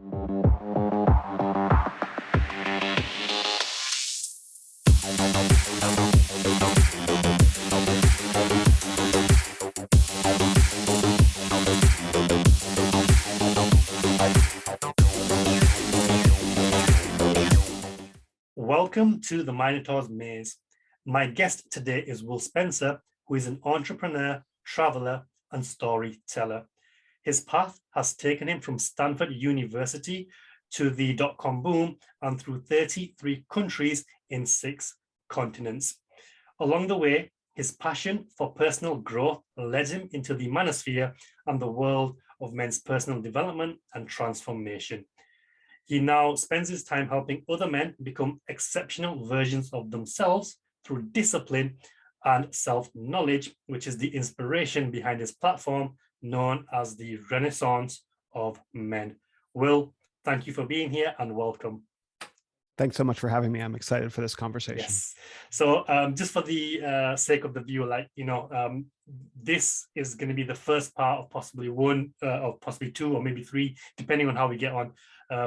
Welcome to the Minotaur's Maze. My guest today is Will Spencer, who is an entrepreneur, traveler, and storyteller. His path has taken him from Stanford University to the dot-com boom and through 33 countries in 6 continents. Along the way, his passion for personal growth led him into the manosphere and the world of men's personal development and transformation. He now spends his time helping other men become exceptional versions of themselves through discipline and self-knowledge, which is the inspiration behind his platform known as the Renaissance of Men. Will, thank you for being here and welcome. Thanks so much for having me. I'm excited for this conversation. Yes. So just for the sake of the viewer, this is going to be the first part of possibly one or possibly 2 or maybe 3, depending on how we get on,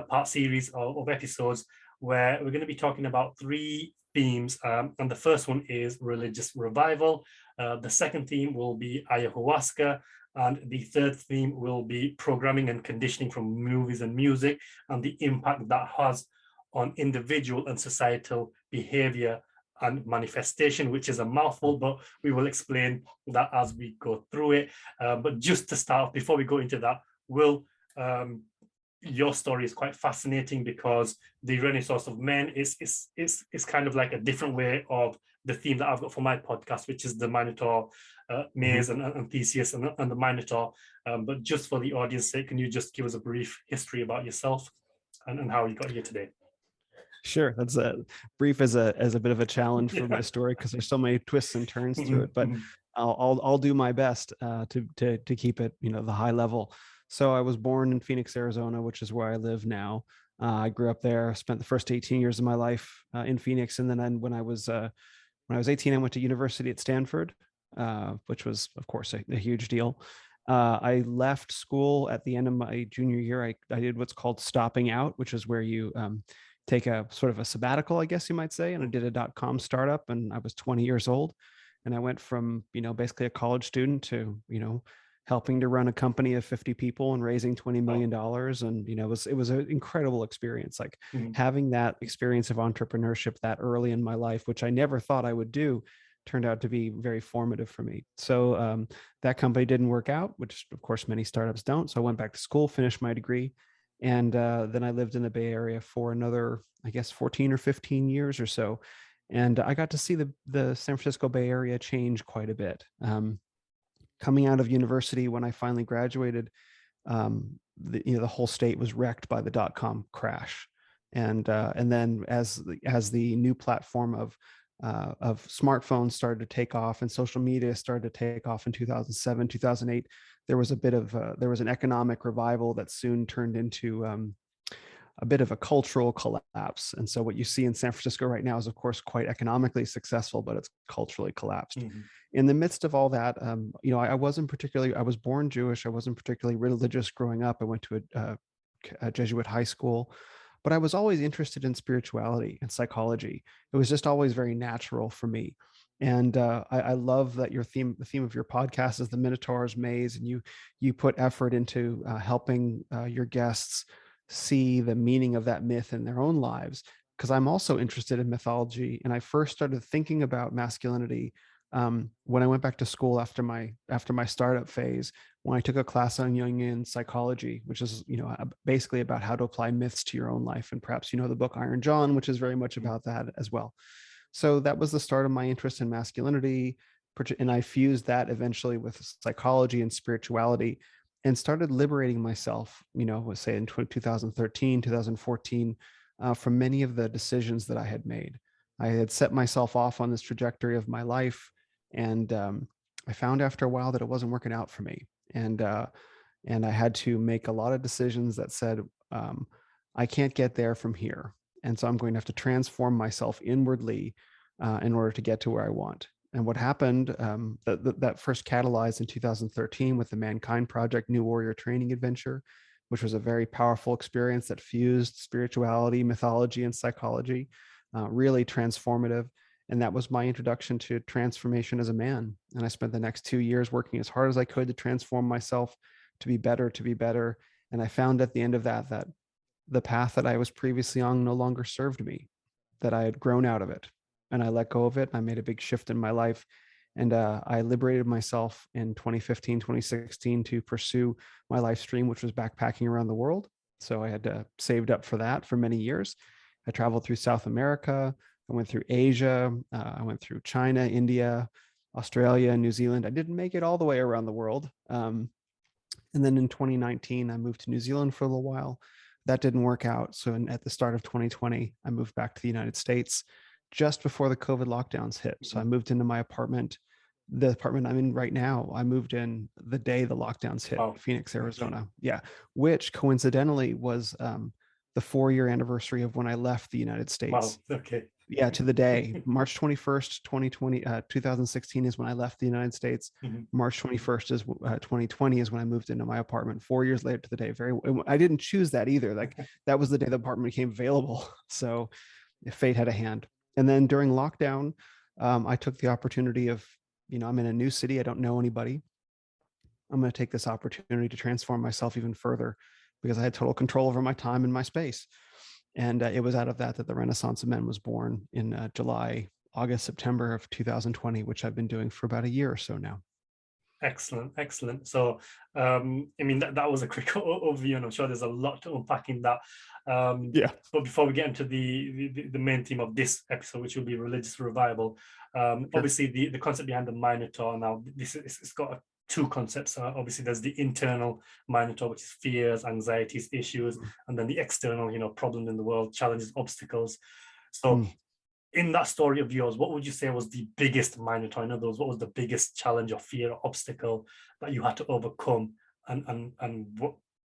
part series of episodes where we're going to be talking about 3 themes. And the first one is religious revival. The second theme will be ayahuasca. And the third theme will be programming and conditioning from movies and music and the impact that has on individual and societal behavior and manifestation, which is a mouthful, but we will explain that as we go through it. But just to start off, before we go into that, Will, your story is quite fascinating because the Renaissance of Men is kind of like a different way of the theme that I've got for my podcast, which is the Minotaur Maze and Theseus and the Minotaur. But just for the audience sake, can you just give us a brief history about yourself and how you got here today? Sure, that's brief as a bit of a challenge for my story because there's so many twists and turns to it. But I'll do my best to keep it, the high level. So I was born in Phoenix, Arizona, which is where I live now. I grew up there, spent the first 18 years of my life in Phoenix, and then when I was 18, I went to university at Stanford, which was, of course, a huge deal. I left school at the end of my junior year. I did what's called stopping out, which is where you take a sort of a sabbatical, I guess you might say. And I did a dot-com startup, and I was 20 years old. And I went from, basically a college student to, helping to run a company of 50 people and raising $20 million. And, it was an incredible experience. Like having that experience of entrepreneurship that early in my life, which I never thought I would do, turned out to be very formative for me. So that company didn't work out, which of course many startups don't. So I went back to school, finished my degree. And then I lived in the Bay Area for another, I guess, 14 or 15 years or so. And I got to see the San Francisco Bay Area change quite a bit. Coming out of university, when I finally graduated, the whole state was wrecked by the dot-com crash. And then as the new platform of smartphones started to take off and social media started to take off in 2007, 2008, there was an economic revival that soon turned into a bit of a cultural collapse. And so what you see in San Francisco right now is, of course, quite economically successful, but it's culturally collapsed. In the midst of all that, I was born Jewish. I wasn't particularly religious growing up. I went to a Jesuit high school, but I was always interested in spirituality and psychology. It was just always very natural for me. And I love that the theme of your podcast is the Minotaur's Maze, and you put effort into helping your guests see the meaning of that myth in their own lives. Because I'm also interested in mythology, and I first started thinking about masculinity when I went back to school after my startup phase, when I took a class on Jungian psychology, which is basically about how to apply myths to your own life. And perhaps the book Iron John, which is very much about that as well. So that was the start of my interest in masculinity, and I fused that eventually with psychology and spirituality, and started liberating myself, let's say in 2013, 2014, from many of the decisions that I had made. I had set myself off on this trajectory of my life, and I found after a while that it wasn't working out for me. And I had to make a lot of decisions that said, I can't get there from here. And so I'm going to have to transform myself inwardly in order to get to where I want. And what happened, that first catalyzed in 2013 with the Mankind Project New Warrior Training Adventure, which was a very powerful experience that fused spirituality, mythology, and psychology, really transformative. And that was my introduction to transformation as a man. And I spent the next 2 years working as hard as I could to transform myself to be better, to be better. And I found at the end of that, that the path that I was previously on no longer served me, that I had grown out of it. And I let go of it. I made a big shift in my life. And I liberated myself in 2015, 2016 to pursue my life stream, which was backpacking around the world. So I had saved up for that for many years. I traveled through South America. I went through Asia. I went through China, India, Australia, New Zealand. I didn't make it all the way around the world. And then in 2019, I moved to New Zealand for a little while. That didn't work out. So at the start of 2020, I moved back to the United States just before the COVID lockdowns hit. So I moved into my apartment, the apartment I'm in right now. I moved in the day the lockdowns hit, Wow. Phoenix, Arizona. Yeah, which coincidentally was the 4-year anniversary of when I left the United States. Wow. Okay. Yeah, to the day. March 21st, 2016 is when I left the United States. March 21st is 2020 is when I moved into my apartment. 4 years later to the day. I didn't choose that either. Like that was the day the apartment became available. So fate had a hand. And then during lockdown, I took the opportunity of, I'm in a new city. I don't know anybody. I'm going to take this opportunity to transform myself even further because I had total control over my time and my space. And it was out of that that the Renaissance of Men was born in July, August, September of 2020, which I've been doing for about a year or so now. Excellent, excellent. So, I mean, that was a quick overview, and I'm sure there's a lot to unpack in that. Yeah. But before we get into the main theme of this episode, which will be religious revival, Sure. obviously the concept behind the Minotaur. Now, it's got two concepts. Obviously, there's the internal Minotaur, which is fears, anxieties, issues, and then the external, problems in the world, challenges, obstacles. So, in that story of yours, what would you say was the biggest Minotaur? In other words, what was the biggest challenge or fear or obstacle that you had to overcome, and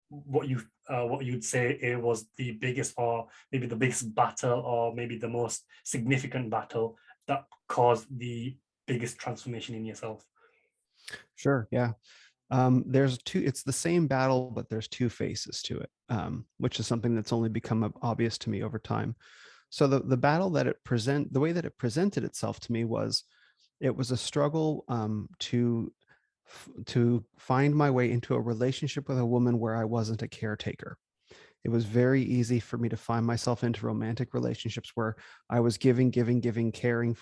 what you'd say it was the biggest, or maybe the biggest battle, or maybe the most significant battle that caused the biggest transformation in yourself? Sure. Yeah. There's two, it's the same battle, but there's two faces to it, which is something that's only become obvious to me over time. So the battle that the way that it presented itself to me was, it was a struggle to find my way into a relationship with a woman where I wasn't a caretaker. It was very easy for me to find myself into romantic relationships where I was giving, caring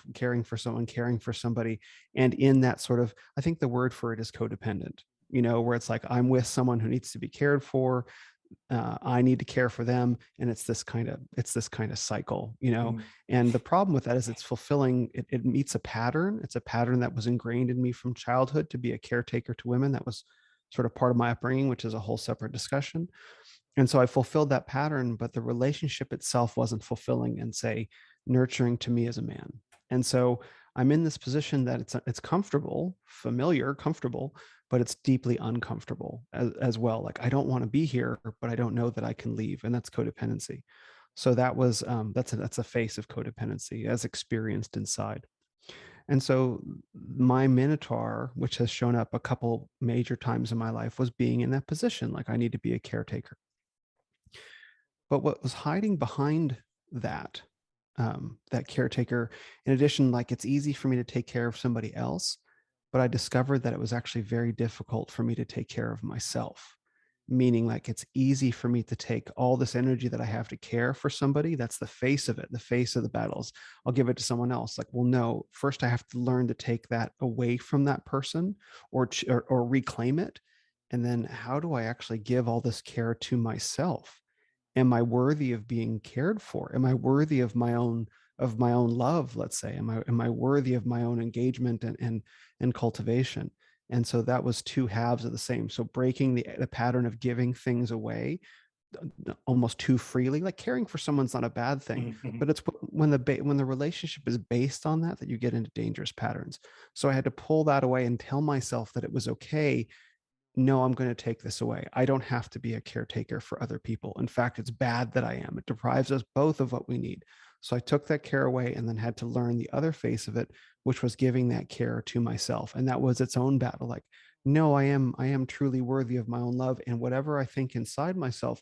for someone, caring for somebody. And in that sort of, I think the word for it is codependent, where it's like, I'm with someone who needs to be cared for. I need to care for them. And it's this kind of cycle, and the problem with that is it's fulfilling, it meets a pattern. It's a pattern that was ingrained in me from childhood to be a caretaker to women. That was sort of part of my upbringing, which is a whole separate discussion. And so I fulfilled that pattern, but the relationship itself wasn't fulfilling and, say, nurturing to me as a man. And so I'm in this position that it's comfortable, familiar, comfortable, but it's deeply uncomfortable as well. Like, I don't want to be here, but I don't know that I can leave. And that's codependency. So that was, that's a face of codependency as experienced inside. And so my Minotaur, which has shown up a couple major times in my life, was being in that position. Like, I need to be a caretaker. But what was hiding behind that, that caretaker, in addition, like, it's easy for me to take care of somebody else, but I discovered that it was actually very difficult for me to take care of myself. Meaning, like, it's easy for me to take all this energy that I have to care for somebody. That's the face of it, the face of the battles. I'll give it to someone else. Like, well, no, first I have to learn to take that away from that person, or reclaim it. And then how do I actually give all this care to myself? Am I worthy of being cared for? Am I worthy of my own love? Let's say, am I worthy of my own engagement and cultivation? And so that was two halves of the same. So breaking the pattern of giving things away almost too freely. Like, caring for someone's not a bad thing, but it's when the relationship is based on that you get into dangerous patterns. So I had to pull that away and tell myself that it was okay. No, I'm going to take this away. I don't have to be a caretaker for other people. In fact, it's bad that I am. It deprives us both of what we need. So I took that care away and then had to learn the other face of it, which was giving that care to myself. And that was its own battle. Like, no, I am truly worthy of my own love. And whatever I think inside myself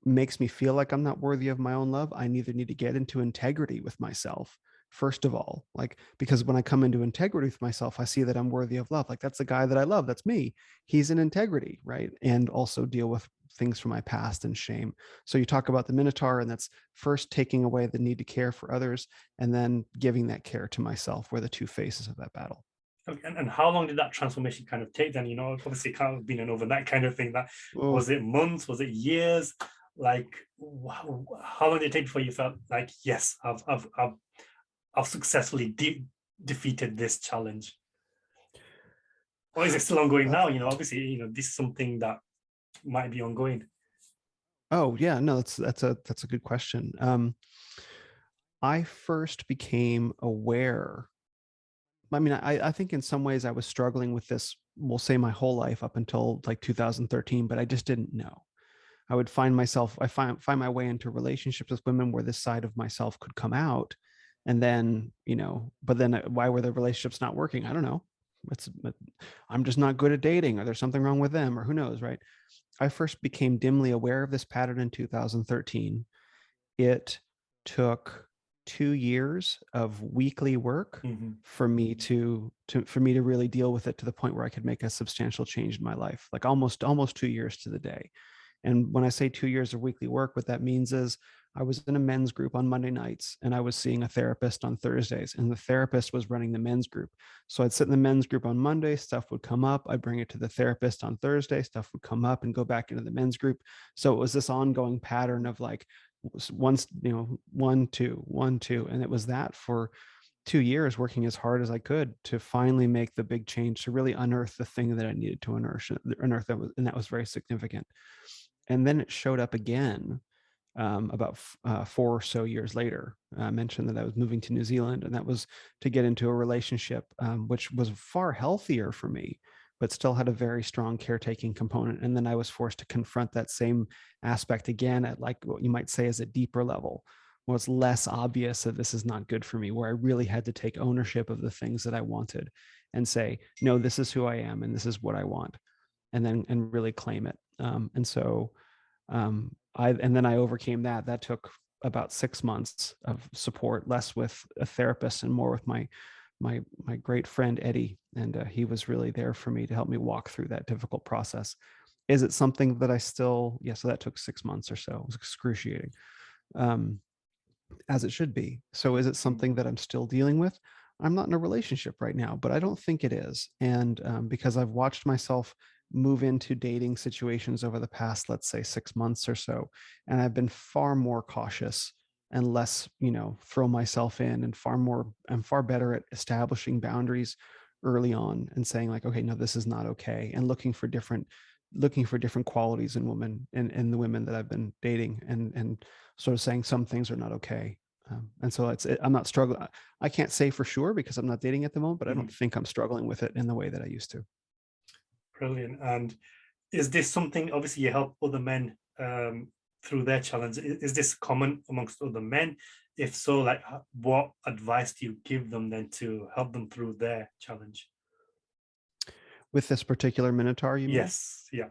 makes me feel like I'm not worthy of my own love, I neither need to get into integrity with myself, first of all, like, because when I come into integrity with myself, I see that I'm worthy of love. Like, that's the guy that I love. That's me. He's in integrity, right? And also deal with things from my past and shame. So you talk about the Minotaur, and that's first taking away the need to care for others and then giving that care to myself, were the two faces of that battle. Okay, and how long did that transformation kind of take then? You know, obviously it can't have been an overnight kind of thing. That Oh, was it months? Was it years? Like, how long did it take before you felt like, yes, I've successfully defeated this challenge? Or is it still ongoing now? You know, obviously, you know, this is something that might be ongoing. oh yeah, no, that's a good question. I first became aware. I mean, I think in some ways I was struggling with this, we'll say my whole life up until like 2013, but I just didn't know. I would find myself, find my way into relationships with women where this side of myself could come out. And then, but then why were the relationships not working? I don't know. It's, I'm just not good at dating, or there's something wrong with them, or who knows, right? I first became dimly aware of this pattern in 2013. It took 2 years of weekly work Mhm. for me to really deal with it to the point where I could make a substantial change in my life, like almost 2 years to the day. And when I say 2 years of weekly work, what that means is I was in a men's group on Monday nights and I was seeing a therapist on Thursdays, and the therapist was running the men's group. So I'd sit in the men's group on Monday, stuff would come up. I'd bring it to the therapist on Thursday, stuff would come up and go back into the men's group. So it was this ongoing pattern of like once, 1, 2, 1, 2. And it was that for 2 years, working as hard as I could to finally make the big change, to really unearth the thing that I needed to unearth that was, and that was very significant. And then it showed up again about 4 or so years later. I mentioned that I was moving to New Zealand, and that was to get into a relationship, which was far healthier for me, but still had a very strong caretaking component. And then I was forced to confront that same aspect again at, like, what you might say is a deeper level, where it's less obvious that this is not good for me, where I really had to take ownership of the things that I wanted and say, no, this is who I am and this is what I want, and then and really claim it. And so and then I overcame that. That took about 6 months of support, less with a therapist and more with my great friend Eddie, and he was really there for me to help me walk through that difficult process. Is it something that I still? Yeah, so that took 6 months or so. It was excruciating, um, as it should be. So is it something that I'm still dealing with? I'm not in a relationship right now, but I don't think it is. And because I've watched myself move into dating situations over the past, let's say, 6 months or so, and I've been far more cautious and less, throw myself in, and I'm far better at establishing boundaries early on and saying, like, okay, no, this is not okay, and looking for different qualities in women, and the women that I've been dating, and sort of saying some things are not okay. And so I'm not struggling. I can't say for sure because I'm not dating at the moment, but I don't Mhm. think I'm struggling with it in the way that I used to. Brilliant. And is this something, obviously you help other men through their challenge? Is this common amongst other men? If so, like, what advice do you give them then to help them through their challenge? With this particular Minotaur, you mean? Yes. Yeah.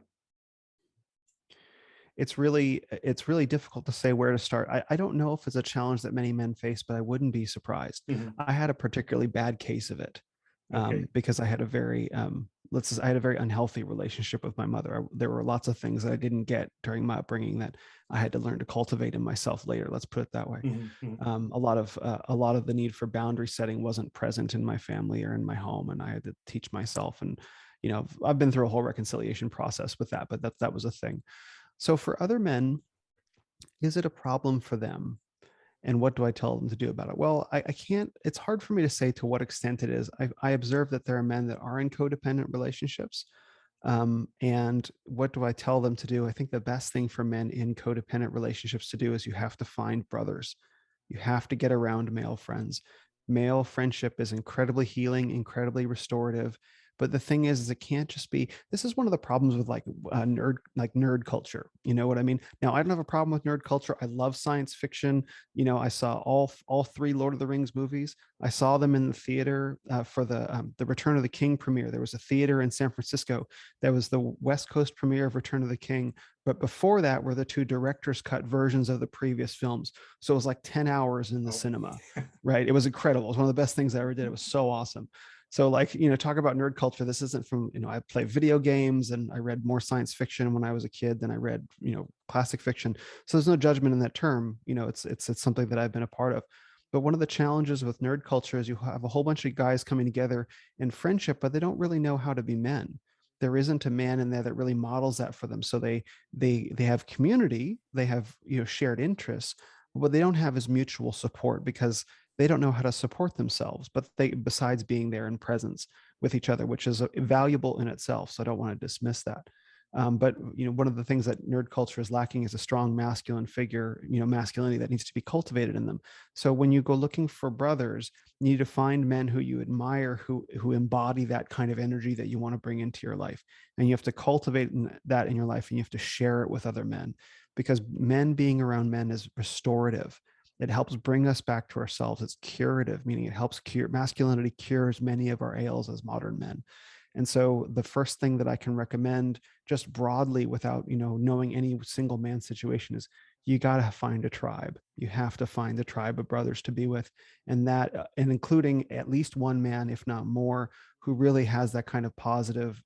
It's really difficult to say where to start. I don't know if it's a challenge that many men face, but I wouldn't be surprised. Mhm. I had a particularly bad case of it, Okay. because I had a very I had a very unhealthy relationship with my mother. There were lots of things that I didn't get during my upbringing that I had to learn to cultivate in myself later. Let's put it that way. Mhm. Mhm. A lot of the need for boundary setting wasn't present in my family or in my home, and I had to teach myself. And I've been through a whole reconciliation process with that, but that was a thing. So for other men, is it a problem for them? And what do I tell them to do about it? Well, I can't, it's hard for me to say to what extent it is. I observe that there are men that are in codependent relationships. And what do I tell them to do? I think the best thing for men in codependent relationships to do is you have to find brothers. You have to get around male friends. Male friendship is incredibly healing, incredibly restorative, But the thing is it can't just be, this is one of the problems with like nerd culture. You know what I mean? Now, I don't have a problem with nerd culture. I love science fiction. You know, I saw all three Lord of the Rings movies. I saw them in the theater for the Return of the King premiere. There was a theater in San Francisco that was the West Coast premiere of Return of the King. But before that were the two director's cut versions of the previous films. So it was like 10 hours in the Oh. cinema, right? It was incredible. It was one of the best things I ever did. It was so awesome. So like, you know, talk about nerd culture. This isn't from, you know, I play video games and I read more science fiction when I was a kid than I read, you know, classic fiction. So there's no judgment in that term. You know, it's something that I've been a part of. But one of the challenges with nerd culture is you have a whole bunch of guys coming together in friendship, but they don't really know how to be men. There isn't a man in there that really models that for them. So they have community, they have, you know, shared interests, what they don't have is mutual support because they don't know how to support themselves, but they, besides being there in presence with each other, which is valuable in itself. So I don't want to dismiss that. But you know, one of the things that nerd culture is lacking is a strong masculine figure, you know, masculinity that needs to be cultivated in them. So when you go looking for brothers, you need to find men who you admire, who embody that kind of energy that you want to bring into your life, and you have to cultivate that in your life, and you have to share it with other men, because men being around men is restorative. It helps bring us back to ourselves. It's curative, meaning it helps cure, masculinity cures many of our ails as modern men. And so the first thing that I can recommend just broadly without, you know, knowing any single man situation is you got to find a tribe. You have to find a tribe of brothers to be with. And that, and including at least one man, if not more, who really has that kind of positive,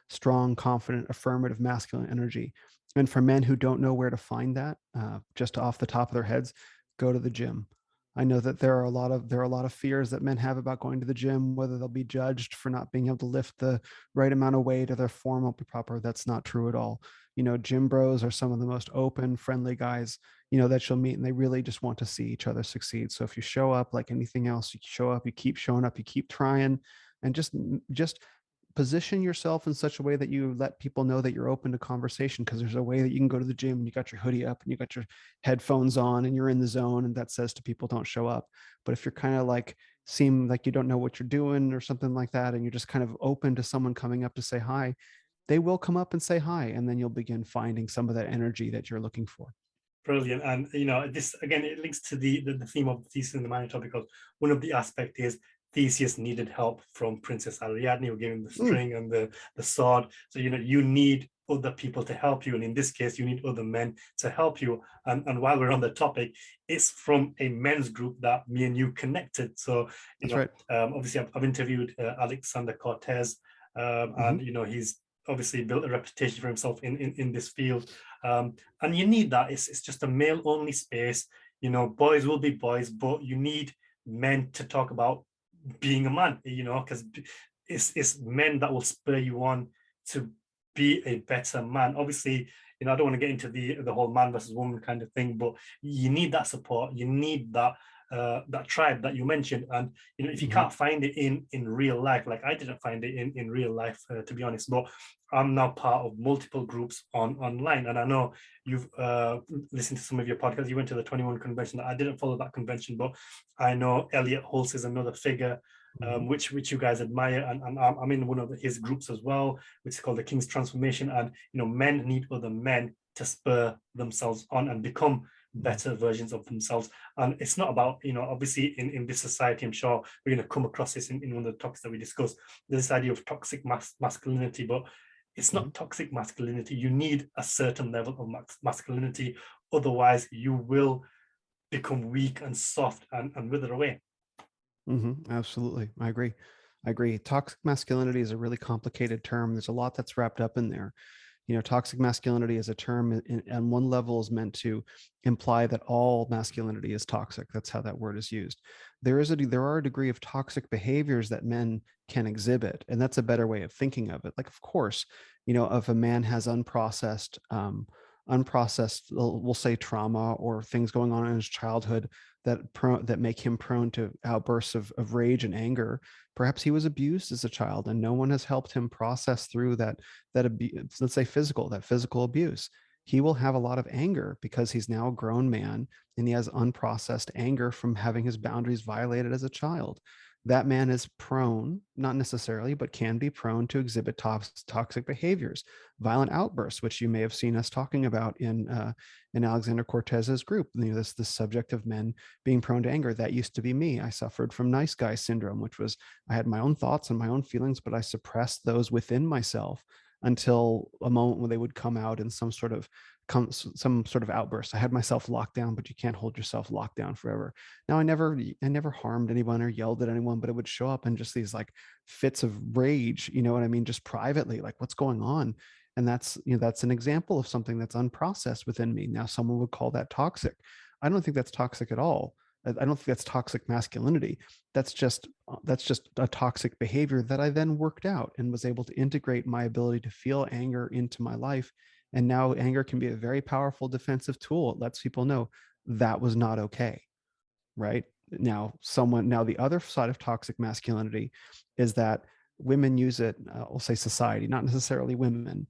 strong, confident, affirmative masculine energy. And for men who don't know where to find that, just off the top of their heads, go to the gym. I know that there are a lot of fears that men have about going to the gym, whether they'll be judged for not being able to lift the right amount of weight or their form won't be proper. That's not true at all. You know, gym bros are some of the most open, friendly guys, you know, that you'll meet, and they really just want to see each other succeed. So if you show up like anything else, you show up, you keep showing up, you keep trying, and just position yourself in such a way that you let people know that you're open to conversation, because there's a way that you can go to the gym and you got your hoodie up and you got your headphones on and you're in the zone, and that says to people don't show up. But if you're kind of like seem like you don't know what you're doing or something like that, and you're just kind of open to someone coming up to say hi, they will come up and say hi, and then you'll begin finding some of that energy that you're looking for. Brilliant. And you know, this again, it links to the theme of Theseus and the Minotaur, because one of the aspects is Theseus needed help from Princess Ariadne, who gave him the Mm, string and the sword. So you know, you need other people to help you, and in this case, you need other men to help you. And while we're on the topic, it's from a men's group that me and you connected. So you that's know, right. obviously, I've interviewed Alexander Cortez, Hmm. and you know, he's obviously built a reputation for himself in this field. And you need that. It's just a male only space. You know, boys will be boys, but you need men to talk about being a man, you know, because it's men that will spur you on to be a better man. Obviously, you know, I don't want to get into the whole man versus woman kind of thing, but you need that support. You need that that tribe that you mentioned. And you know, if you Hmm. can't find it in real life, like I didn't find it in real life, to be honest, but I'm now part of multiple groups online, and I know you've listened to some of your podcasts. You went to the 21 convention. I didn't follow that convention, but I know Elliot Hulse is another figure Hmm. which you guys admire, and I'm in one of his groups as well, which is called the King's Transformation. And you know, men need other men to spur themselves on and become better versions of themselves. And it's not about, you know, obviously in this society, I'm sure we're going to come across this in one of the topics that we discuss, this idea of toxic masculinity, but it's Hmm. not toxic masculinity. You need a certain level of masculinity, otherwise you will become weak and soft and wither away. Absolutely. I agree. I agree. Toxic masculinity is a really complicated term. There's a lot that's wrapped up in there. You know, toxic masculinity as a term on one level is meant to imply that all masculinity is toxic. That's how that word is used. There are a degree of toxic behaviors that men can exhibit, and that's a better way of thinking of it. Like, of course, you know, if a man has unprocessed, we'll say trauma or things going on in his childhood that make him prone to outbursts of rage and anger. Perhaps he was abused as a child and no one has helped him process through that abuse, let's say that physical abuse. He will have a lot of anger because he's now a grown man and he has unprocessed anger from having his boundaries violated as a child. that man is prone, not necessarily, but can be prone to exhibit toxic behaviors, violent outbursts, which you may have seen us talking about in Alexander Cortez's group. This subject of men being prone to anger. That used to be me. I suffered from nice guy syndrome, which was I had my own thoughts and my own feelings, but I suppressed those within myself until a moment when they would come out in some sort of outburst. I had myself locked down, but you can't hold yourself locked down forever. Now, I never harmed anyone or yelled at anyone, but it would show up in just these like fits of rage, you know what I mean? Just privately, like what's going on? And that's an example of something that's unprocessed within me. Now, someone would call that toxic. I don't think that's toxic at all. I don't think that's toxic masculinity. That's just a toxic behavior that I then worked out and was able to integrate my ability to feel anger into my life. And now anger can be a very powerful defensive tool. It lets people know that was not okay. Right now, the other side of toxic masculinity is that women use it, we'll say society, not necessarily women.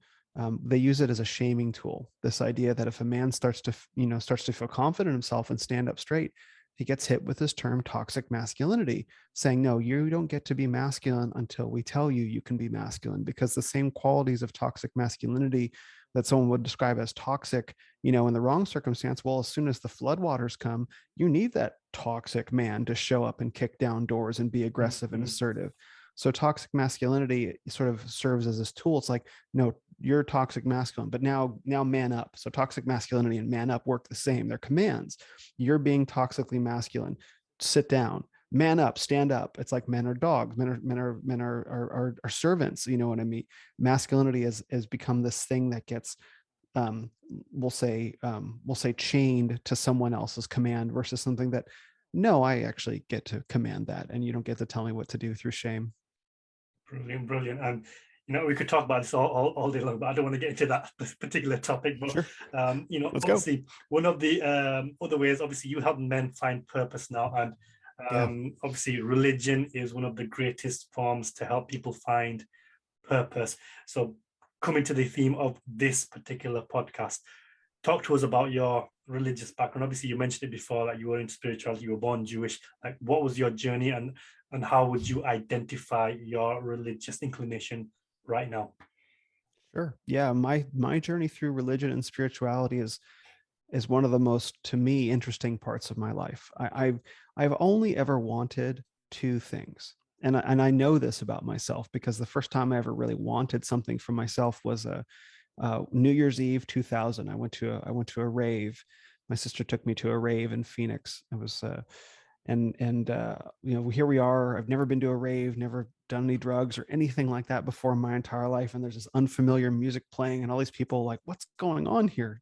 They use it as a shaming tool. This idea that if a man starts to feel confident in himself and stand up straight, he gets hit with this term toxic masculinity, saying, no, you don't get to be masculine until we tell you you can be masculine, because the same qualities of toxic masculinity that someone would describe as toxic, in the wrong circumstance, well, as soon as the floodwaters come, you need that toxic man to show up and kick down doors and be aggressive and assertive. So toxic masculinity sort of serves as this tool. It's like, no, you're toxic masculine, but now man up. So toxic masculinity and man up work the same. They're commands. You're being toxically masculine. Sit down. Man up, stand up. It's like men are dogs. Men are servants. You know what I mean? Masculinity has become this thing that gets we'll say chained to someone else's command versus something that, no, I actually get to command that, and you don't get to tell me what to do through shame. Brilliant, brilliant. And we could talk about this all day long, but I don't want to get into that particular topic. But Sure. Let's go. obviously, one of the other ways, obviously, you help men find purpose now, and Yeah. obviously, religion is one of the greatest forms to help people find purpose. So, coming to the theme of this particular podcast, talk to us about your religious background. Obviously, you mentioned it before, that you were in spirituality, you were born Jewish. Like, what was your journey, and how would you identify your religious inclination right now? Sure. Yeah, my journey through religion and spirituality is one of the most, to me, interesting parts of my life. I've only ever wanted two things. And I know this about myself because the first time I ever really wanted something for myself was New Year's Eve 2000. I went to a rave. My sister took me to a rave in Phoenix. It was here we are. I've never been to a rave, never done any drugs or anything like that before in my entire life, and there's this unfamiliar music playing and all these people like, what's going on here,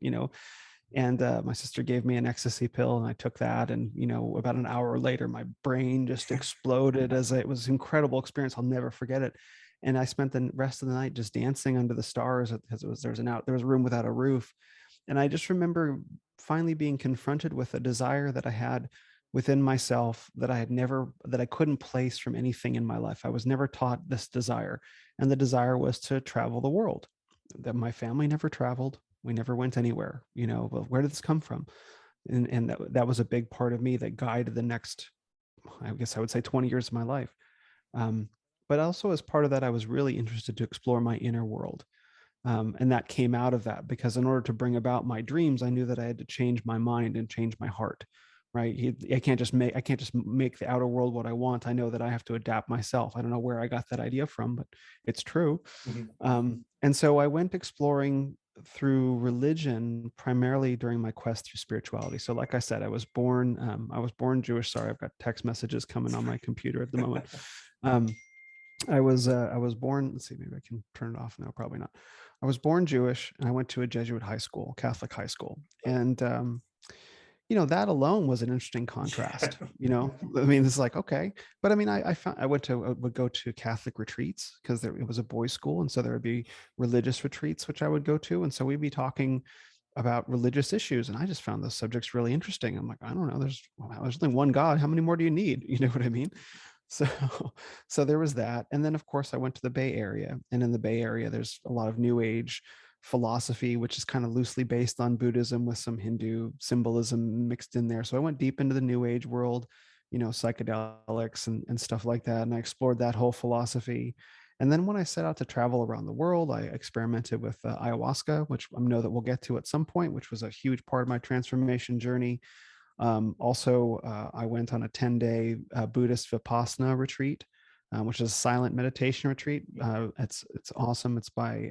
and my sister gave me an ecstasy pill, and I took that, and about an hour later my brain just exploded. It was an incredible experience. I'll never forget it. And I spent the rest of the night just dancing under the stars, because there was a room without a roof. And I just remember finally being confronted with a desire that I had within myself that I couldn't place from anything in my life. I was never taught this desire. And the desire was to travel the world. That my family never traveled. We never went anywhere. But where did this come from? And that was a big part of me that guided the next, I guess I would say, 20 years of my life. But also, as part of that, I was really interested to explore my inner world. And that came out of that, because in order to bring about my dreams, I knew that I had to change my mind and change my heart. Right? I can't just make the outer world what I want. I know that I have to adapt myself. I don't know where I got that idea from, but it's true. And so I went exploring through religion primarily during my quest through spirituality. So, like I said, I was born Jewish. Sorry, I've got text messages coming on my computer at the moment. I was born. Let's see, maybe I can turn it off now. Probably not. I was born Jewish, and I went to a Jesuit high school, Catholic high school, and that alone was an interesting contrast. I mean, it's like, okay, but I mean, I would go to Catholic retreats because it was a boys' school, and so there would be religious retreats which I would go to, and so we'd be talking about religious issues, and I just found those subjects really interesting. I'm like, I don't know, there's only one God. How many more do you need? You know what I mean? So, so there was that. And then of course I went to the Bay Area, and in the Bay Area, there's a lot of New Age philosophy, which is kind of loosely based on Buddhism with some Hindu symbolism mixed in there. So I went deep into the New Age world, psychedelics and stuff like that. And I explored that whole philosophy. And then when I set out to travel around the world, I experimented with ayahuasca, which I know that we'll get to at some point, which was a huge part of my transformation journey. Also, I went on a 10-day Buddhist Vipassana retreat, which is a silent meditation retreat. It's awesome. It's by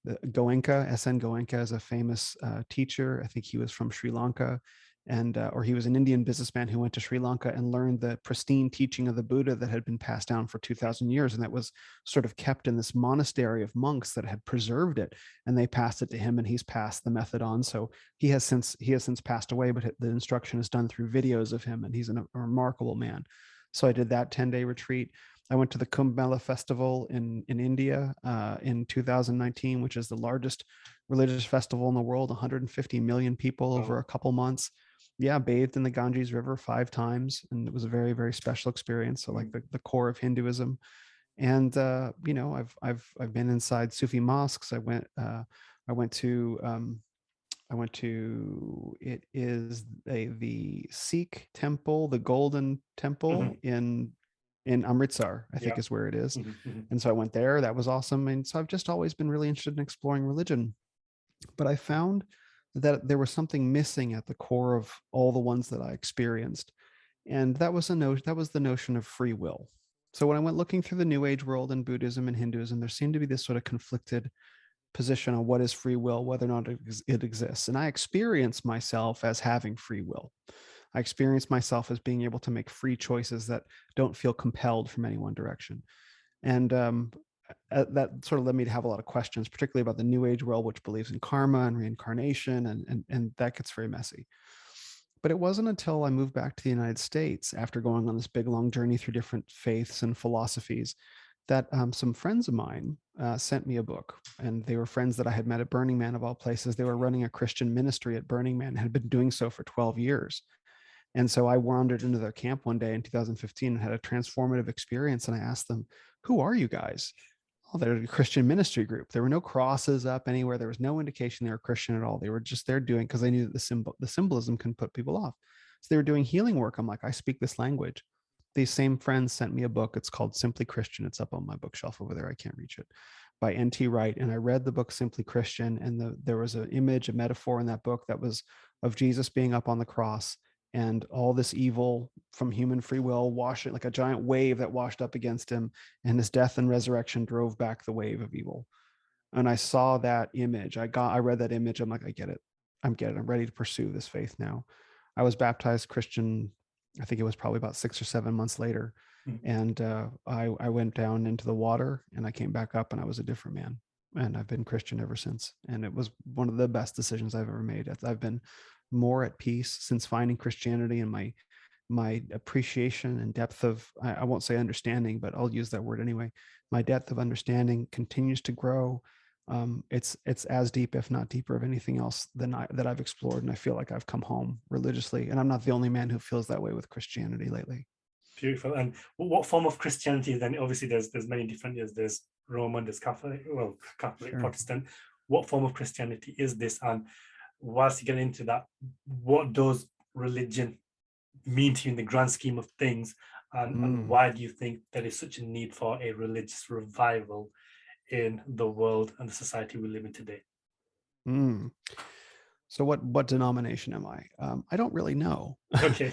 the Goenka. SN Goenka is a famous teacher. I think he was from Sri Lanka, and or he was an Indian businessman who went to Sri Lanka and learned the pristine teaching of the Buddha that had been passed down for 2,000 years, and that was sort of kept in this monastery of monks that had preserved it, and they passed it to him, and he's passed the method on. So he has since passed away, but the instruction is done through videos of him, and he's a remarkable man. So I did that 10-day retreat. I went to the Kumbh Mela festival in India in 2019, which is the largest religious festival in the world. 150 million people over a couple months. Yeah, bathed in the Ganges River 5 times, and it was a very, very special experience. So like the core of Hinduism. And I've been inside Sufi mosques. I went to it is the Sikh temple, the Golden Temple in Amritsar, I think is where it is. And so I went there. That was awesome. And so I've just always been really interested in exploring religion. But I found that there was something missing at the core of all the ones that I experienced. And that was the notion of free will. So when I went looking through the New Age world and Buddhism and Hinduism, there seemed to be this sort of conflicted position on what is free will, whether or not it exists. And I experience myself as having free will. I experience myself as being able to make free choices that don't feel compelled from any one direction. And that sort of led me to have a lot of questions, particularly about the New Age world, which believes in karma and reincarnation, and that gets very messy. But it wasn't until I moved back to the United States after going on this big, long journey through different faiths and philosophies that some friends of mine sent me a book. And they were friends that I had met at Burning Man, of all places. They were running a Christian ministry at Burning Man, had been doing so for 12 years. And so I wandered into their camp one day in 2015 and had a transformative experience. And I asked them, "Who are you guys?" "Oh, they're a Christian ministry group." There were no crosses up anywhere. There was no indication they were Christian at all. They were just there doing, because they knew that the symbolism can put people off. So they were doing healing work. I'm like, I speak this language. These same friends sent me a book. It's called Simply Christian. It's up on my bookshelf over there. I can't reach it. By N.T. Wright. And I read the book Simply Christian. And there was an image, a metaphor in that book that was of Jesus being up on the cross, and all this evil from human free will washing, like a giant wave that washed up against him, and his death and resurrection drove back the wave of evil. And I saw that image. I read that image. I'm like, I get it. I'm ready to pursue this faith now. I was baptized Christian, I think it was probably about 6 or 7 months later. And I went down into the water, and I came back up, and I was a different man. And I've been Christian ever since. And it was one of the best decisions I've ever made. I've been more at peace since finding Christianity, and my appreciation and depth of, I won't say understanding, but I'll use that word anyway. My depth of understanding continues to grow. It's as deep, if not deeper, of anything else that I've explored. And I feel like I've come home religiously, and I'm not the only man who feels that way with Christianity lately. Beautiful. And what form of Christianity then? Obviously, there's many different. There's Roman, there's Catholic, Sure. Protestant. What form of Christianity is this? And whilst you get into that, what does religion mean to you in the grand scheme of things? And why do you think there is such a need for a religious revival in the world and the society we live in today? So what denomination am I? I don't really know. Okay.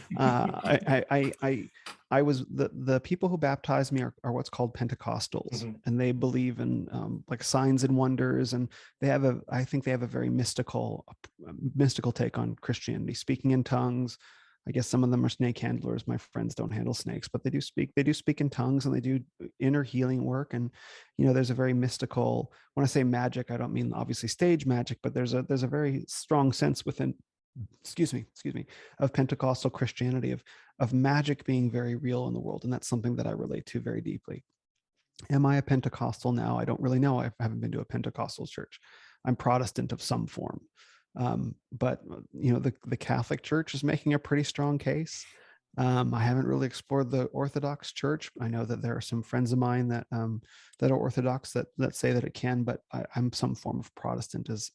I was the people who baptized me are what's called Pentecostals, and they believe in like signs and wonders, and I think they have a very mystical take on Christianity, speaking in tongues. I guess some of them are snake handlers. My friends don't handle snakes, but they do speak in tongues, and they do inner healing work. And, there's a very mystical, when I say magic, I don't mean obviously stage magic, but there's a very strong sense within, excuse me, of Pentecostal Christianity of magic being very real in the world. And that's something that I relate to very deeply. Am I a Pentecostal now? I don't really know. I haven't been to a Pentecostal church. I'm Protestant of some form. But the Catholic Church is making a pretty strong case. I haven't really explored the Orthodox Church. I know that there are some friends of mine that are Orthodox that say that it can, but I'm some form of Protestant is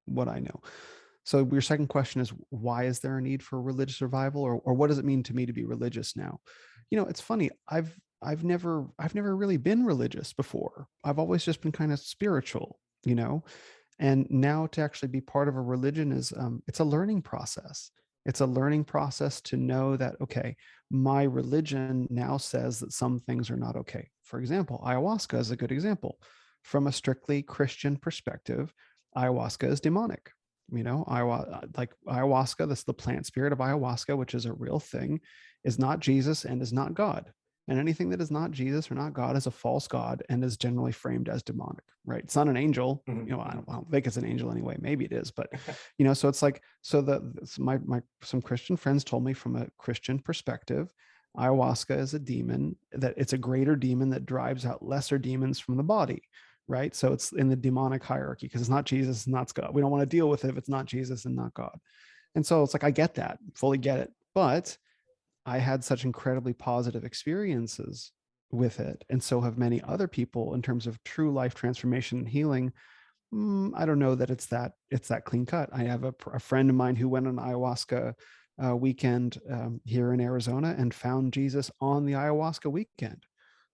what I know. So your second question is, why is there a need for religious survival, or what does it mean to me to be religious now? It's funny. I've never really been religious before. I've always just been kind of spiritual, and now to actually be part of a religion is it's a learning process. It's a learning process to know that, okay, my religion now says that some things are not okay. For example, ayahuasca is a good example. From a strictly Christian perspective, ayahuasca is demonic. Like ayahuasca, that's the plant spirit of ayahuasca, which is a real thing, is not Jesus and is not God. And anything that is not Jesus or not God is a false god and is generally framed as demonic, right? It's not an angel. I don't think it's an angel anyway. Maybe it is, but so it's like, my some Christian friends told me from a Christian perspective, ayahuasca is a demon, that it's a greater demon that drives out lesser demons from the body, right? So it's in the demonic hierarchy because it's not Jesus, it's not God. We don't want to deal with it if it's not Jesus and not God. And so it's like, I get that, fully get it, but I had such incredibly positive experiences with it, and so have many other people in terms of true life transformation and healing. I don't know that it's that clean cut. I have a friend of mine who went on ayahuasca weekend here in Arizona and found Jesus on the ayahuasca weekend.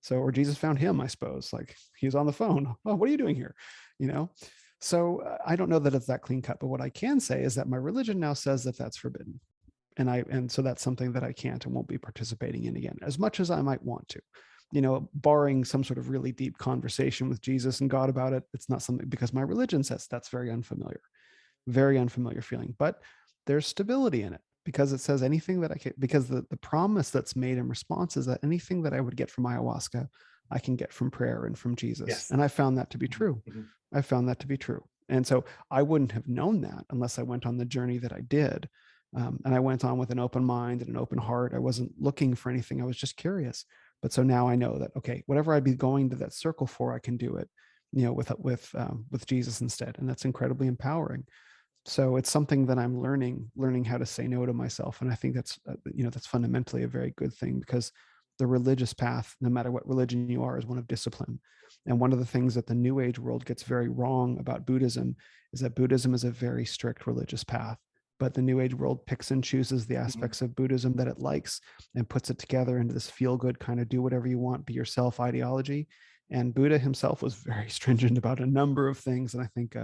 So, or Jesus found him, I suppose. Like, he was on the phone. Oh, what are you doing here? So I don't know that it's that clean cut, but what I can say is that my religion now says that that's forbidden. And so that's something that I can't and won't be participating in again, as much as I might want to. Barring some sort of really deep conversation with Jesus and God about it, it's not something, because my religion says that's very unfamiliar feeling. But there's stability in it, because it says anything that I can, because the promise that's made in response is that anything that I would get from ayahuasca, I can get from prayer and from Jesus. Yes. And I found that to be true. I found that to be true. And so I wouldn't have known that unless I went on the journey that I did. And I went on with an open mind and an open heart. I wasn't looking for anything. I was just curious. But so now I know that, okay, whatever I'd be going to that circle for, I can do it, with Jesus instead. And that's incredibly empowering. So it's something that I'm learning how to say no to myself. And I think that's fundamentally a very good thing, because the religious path, no matter what religion you are, is one of discipline. And one of the things that the New Age world gets very wrong about Buddhism is that Buddhism is a very strict religious path. But the New Age world picks and chooses the aspects of Buddhism that it likes and puts it together into this feel-good kind of do whatever you want, be yourself ideology. And Buddha himself was very stringent about a number of things. And I think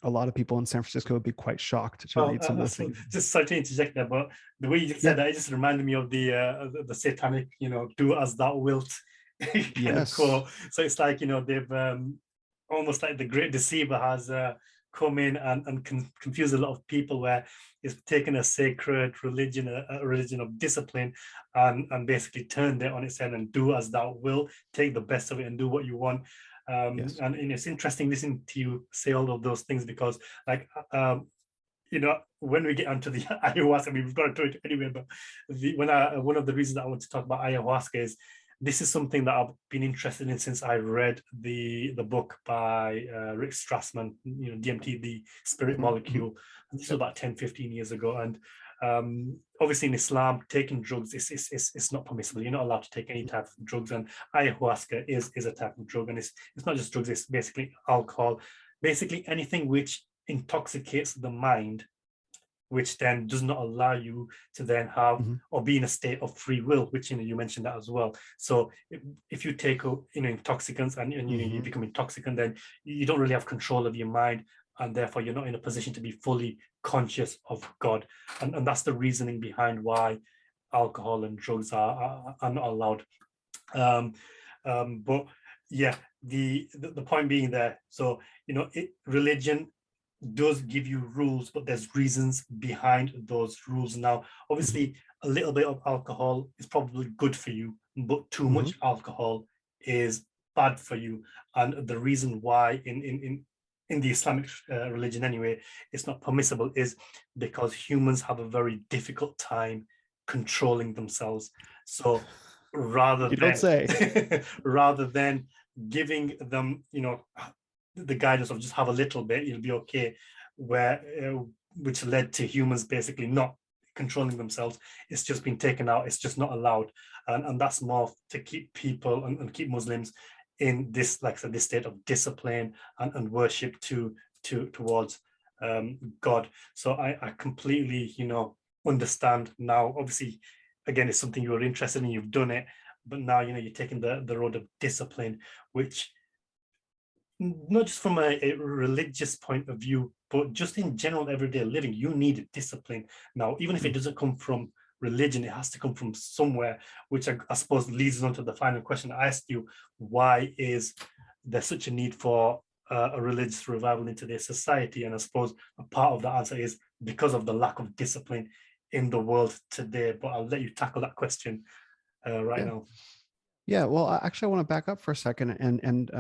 a lot of people in San Francisco would be quite shocked to read some of the things. Just sorry to interject there, but the way you said that, it just reminded me of the satanic, do as thou wilt kind of quote. So it's like, they've almost like the great deceiver has come in and confuse a lot of people, where it's taken a sacred religion, a religion of discipline, and basically turned it on its head and do as thou will, take the best of it and do what you want. And it's interesting listening to you say all of those things, because like when we get onto the ayahuasca, we've got to do it anyway, but one of the reasons that I want to talk about ayahuasca is this is something that I've been interested in since I read the book by Rick Strassman, DMT, the spirit molecule. And this was about 10-15 years ago. And obviously in Islam, taking drugs is not permissible. You're not allowed to take any type of drugs, and ayahuasca is a type of drug. And it's not just drugs, it's basically alcohol, basically anything which intoxicates the mind, which then does not allow you to then have or be in a state of free will, which you mentioned that as well. So if you take intoxicants and you become intoxicant, then you don't really have control of your mind, and therefore you're not in a position to be fully conscious of God. And that's the reasoning behind why alcohol and drugs are not allowed. But yeah, the point being there, so religion does give you rules, but there's reasons behind those rules. Now, obviously, a little bit of alcohol is probably good for you, but too much alcohol is bad for you. And the reason why in the Islamic religion anyway, it's not permissible is because humans have a very difficult time controlling themselves. So rather than giving them, the guidance of just have a little bit, you'll be okay, which led to humans basically not controlling themselves. It's just been taken out. It's just not allowed, and that's more to keep people and keep Muslims in this, like I said, this state of discipline and worship towards God. So I completely, understand now. Obviously, again, it's something you were interested in, you've done it, but now, you're taking the road of discipline, which not just from a religious point of view, but just in general everyday living, you need discipline. Now, even if it doesn't come from religion, it has to come from somewhere, which I suppose leads on to the final question I asked you: why is there such a need for a religious revival in today's society? And I suppose a part of the answer is because of the lack of discipline in the world today. But I'll let you tackle that question right Yeah. now. Yeah, well, actually, I want to back up for a second, and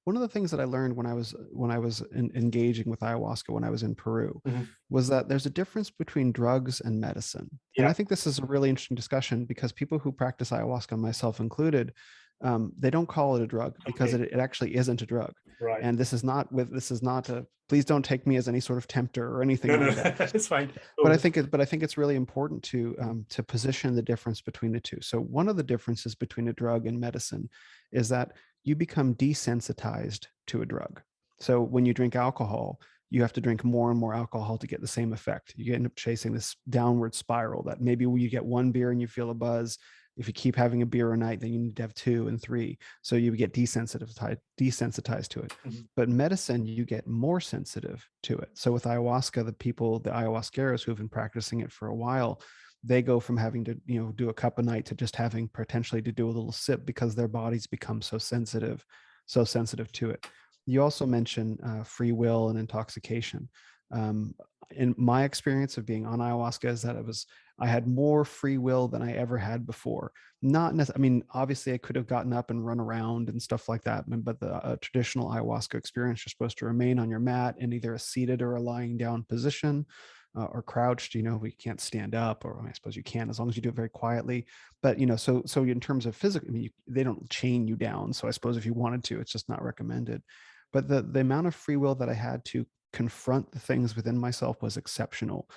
one of the things that I learned when I was engaging with ayahuasca when I was in Peru Mhm. was that there's a difference between drugs and medicine, and Yeah, I think this is a really interesting discussion because people who practice ayahuasca, myself included, they don't call it a drug because okay, it actually isn't a drug, right. and this is not a, please don't take me as any sort of tempter or anything No, no, like that. it's fine. But Oh, I think it's really important to position the difference between the two. So one of the differences between a drug and medicine is that you become desensitized to a drug. So when you drink alcohol, you have to drink more and more alcohol to get the same effect. You end up chasing this downward spiral that maybe you get one beer and you feel a buzz. If you keep having a beer a night, then you need to have two and three. So you get desensitized to it. mhm, But medicine, you get more sensitive to it. So with ayahuasca, the ayahuasqueros who have been practicing it for a while, they go from having to, do a cup a night to just having potentially to do a little sip because their bodies become so sensitive to it. You also mentioned free will and intoxication. Um, in my experience of being on ayahuasca is that I had more free will than I ever had before. Not necessarily, I mean, obviously I could have gotten up and run around and stuff like that, but the traditional ayahuasca experience, you're supposed to remain on your mat in either a seated or a lying down position, or crouched. We can't stand up, or I suppose you can as long as you do it very quietly. But so in terms of physical, I mean, they don't chain you down. So I suppose if you wanted to, it's just not recommended. But the amount of free will that I had to confront the things within myself was exceptional,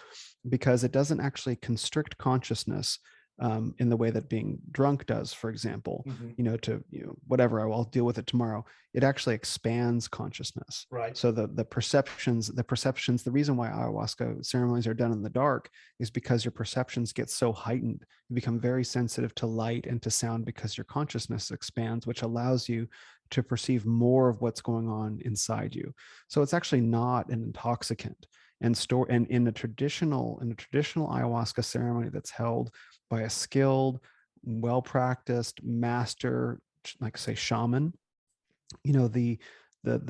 because it doesn't actually constrict consciousness in the way that being drunk does, for example. mhm, Whatever, I'll deal with it tomorrow. It actually expands consciousness. right. So the reason why ayahuasca ceremonies are done in the dark is because your perceptions get so heightened. You become very sensitive to light and to sound because your consciousness expands, which allows you to perceive more of what's going on inside you. So it's actually not an intoxicant. And in a traditional ayahuasca ceremony that's held by a skilled, well practiced master, like say shaman, the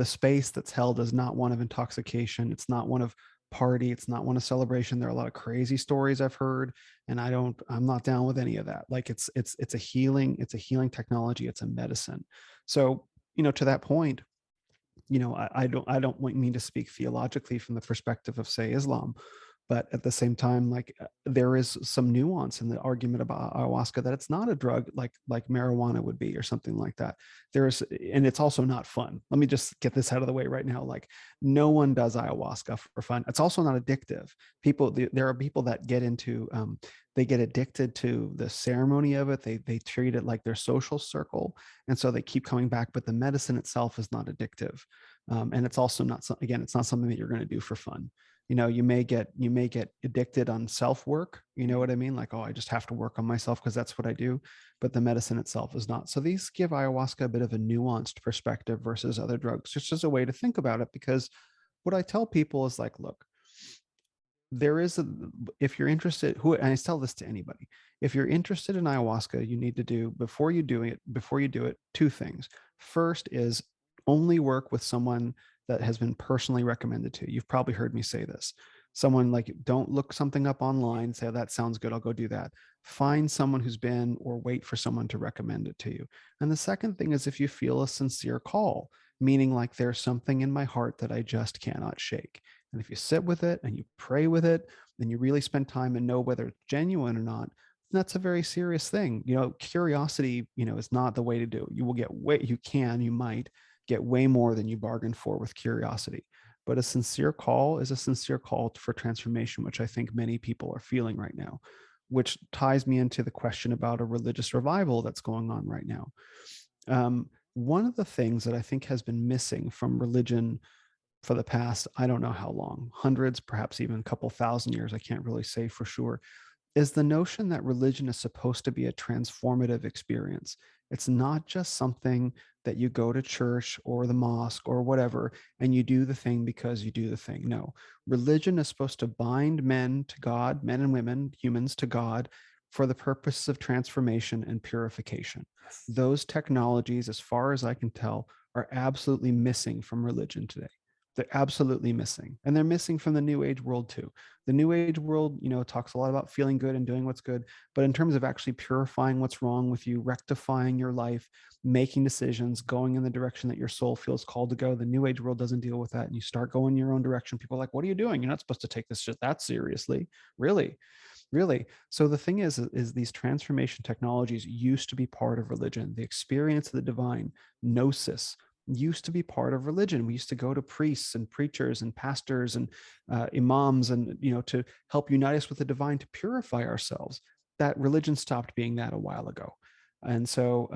space that's held is not one of intoxication. It's not one of party. It's not one of celebration. There are a lot of crazy stories I've heard, and I'm not down with any of that. Like it's a healing technology. It's a medicine. So to that point, I don't mean to speak theologically from the perspective of, say, Islam, but at the same time, like there is some nuance in the argument about ayahuasca that it's not a drug like marijuana would be or something like that. And it's also not fun. Let me just get this out of the way right now. Like no one does ayahuasca for fun. It's also not addictive. There are people that they get addicted to the ceremony of it. They treat it like their social circle, and so they keep coming back. But the medicine itself is not addictive, and it's also not, again, it's not something that you're going to do for fun. You may get addicted on self work. You know Mhm. what I mean? Like, oh, I just have to work on myself because that's what I do. But the medicine itself is not. So these give ayahuasca a bit of a nuanced perspective versus other drugs, just as a way to think about it. Because what I tell people is like, look, there is a if you're interested, and I tell this to anybody, if you're interested in ayahuasca, you need to do, before you do it, two things. First is only work with someone that has been personally recommended to you. You've probably heard me say this. Someone, like, don't look something up online, say, oh, that sounds good, I'll go do that. Find someone who's been, or wait for someone to recommend it to you. And the second thing is if you feel a sincere call, meaning like there's something in my heart that I just cannot shake. And if you sit with it and you pray with it, and you really spend time and know whether it's genuine or not, that's a very serious thing. Curiosity, is not the way to do it. You might get way more than you bargained for with curiosity. But a sincere call is a sincere call for transformation, which I think many people are feeling right now, which ties me into the question about a religious revival that's going on right now. One of the things that I think has been missing from religion for the past, I don't know how long, hundreds, perhaps even a couple thousand years, I can't really say for sure, is the notion that religion is supposed to be a transformative experience. It's not just something that you go to church or the mosque or whatever and you do the thing because you do the thing. No, religion is supposed to bind men to God, men and women, humans to God, for the purpose of transformation and purification. Yes. Those technologies, as far as I can tell, are absolutely missing from religion today. They're absolutely missing. And they're missing from the New Age world too. The New Age world, talks a lot about feeling good and doing what's good. But in terms of actually purifying what's wrong with you, rectifying your life, making decisions, going in the direction that your soul feels called to go, the New Age world doesn't deal with that. And you start going your own direction. People are like, what are you doing? You're not supposed to take this shit that seriously. Really? Really. So the thing is these transformation technologies used to be part of religion. The experience of the divine, gnosis, used to be part of religion. We used to go to priests and preachers and pastors and imams, and to help unite us with the divine, to purify ourselves. That religion stopped being that a while ago. And so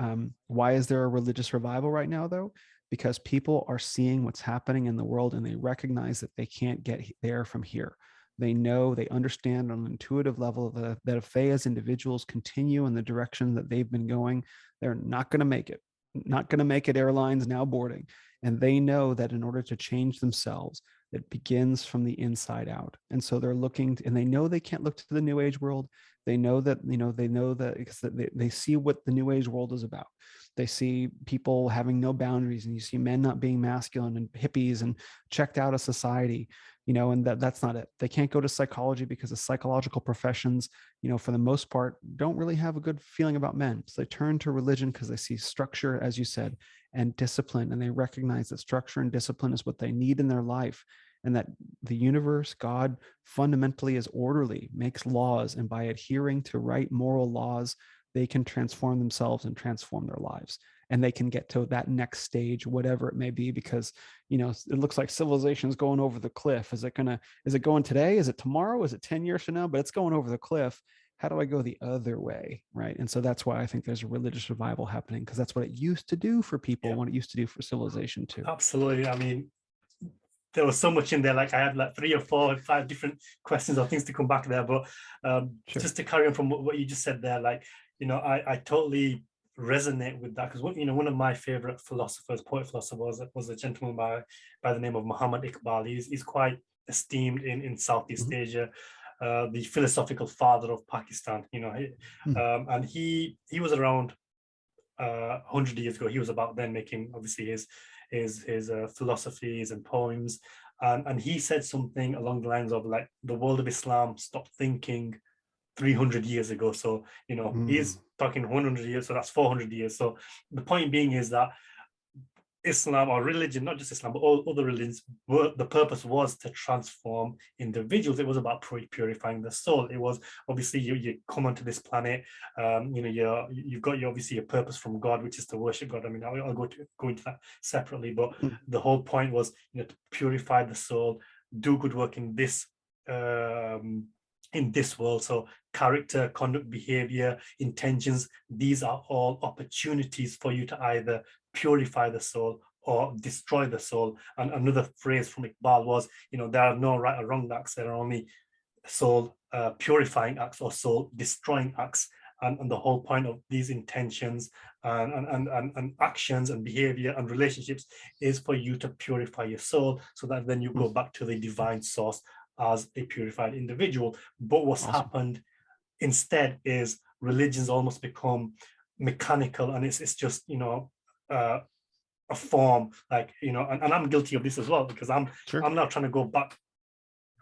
why is there a religious revival right now, though? Because people are seeing what's happening in the world and they recognize that they can't get there from here. They know, they understand on an intuitive level that if they as individuals continue in the direction that they've been going, they're not going to make it. Not going to make it, airlines now boarding. And they know that in order to change themselves, it begins from the inside out. And so they're looking and they know they can't look to the New Age world. They know that, they know that because they see what the New Age world is about. They see people having no boundaries, and you see men not being masculine and hippies and checked out of society, and that's not it. They can't go to psychology because the psychological professions, for the most part, don't really have a good feeling about men. So they turn to religion because they see structure, as you said, and discipline. And they recognize that structure and discipline is what they need in their life. And that the universe, God, fundamentally is orderly, makes laws. And by adhering to right moral laws, they can transform themselves and transform their lives. And they can get to that next stage, whatever it may be, because, it looks like civilization is going over the cliff. Is it going today? Is it tomorrow? Is it 10 years from now? But it's going over the cliff. How do I go the other way? Right. And so that's why I think there's a religious revival happening, because that's what it used to do for people, Yeah, what it used to do for civilization too. absolutely. I mean, there was so much in there. Like I had like 3 or 4 or 5 different questions or things to come back there. But Sure. just to carry on from what you just said there, like, I totally resonate with that, because one of my favorite philosophers, poet philosophers, was a gentleman by the name of Muhammad Iqbal. He's quite esteemed in Southeast Mhm. Asia, the philosophical father of Pakistan. Mm. And he was around 100 years ago. He was about then making obviously his philosophies and poems, and he said something along the lines of like the world of Islam stopped thinking 300 years ago. So Mm. he's talking 100 years, so that's 400 years. So the point being is that Islam, or religion, not just Islam, but all other religions, the purpose was to transform individuals. It was about purifying the soul. It was obviously you come onto this planet, you've got obviously a purpose from God, which is to worship God. I mean, I'll go into that separately, but Mm. the whole point was to purify the soul, do good work in this world. So character, conduct, behavior, intentions, these are all opportunities for you to either purify the soul or destroy the soul. And another phrase from Iqbal was, there are no right or wrong acts, there are only soul purifying acts or soul destroying acts. And the whole point of these intentions and actions and behavior and relationships is for you to purify your soul, so that then you go Mm. back to the divine source as a purified individual. But what's Awesome. happened instead is religions almost become mechanical, and it's just uh, a form, like and I'm guilty of this as well, because Sure. I'm now trying to go back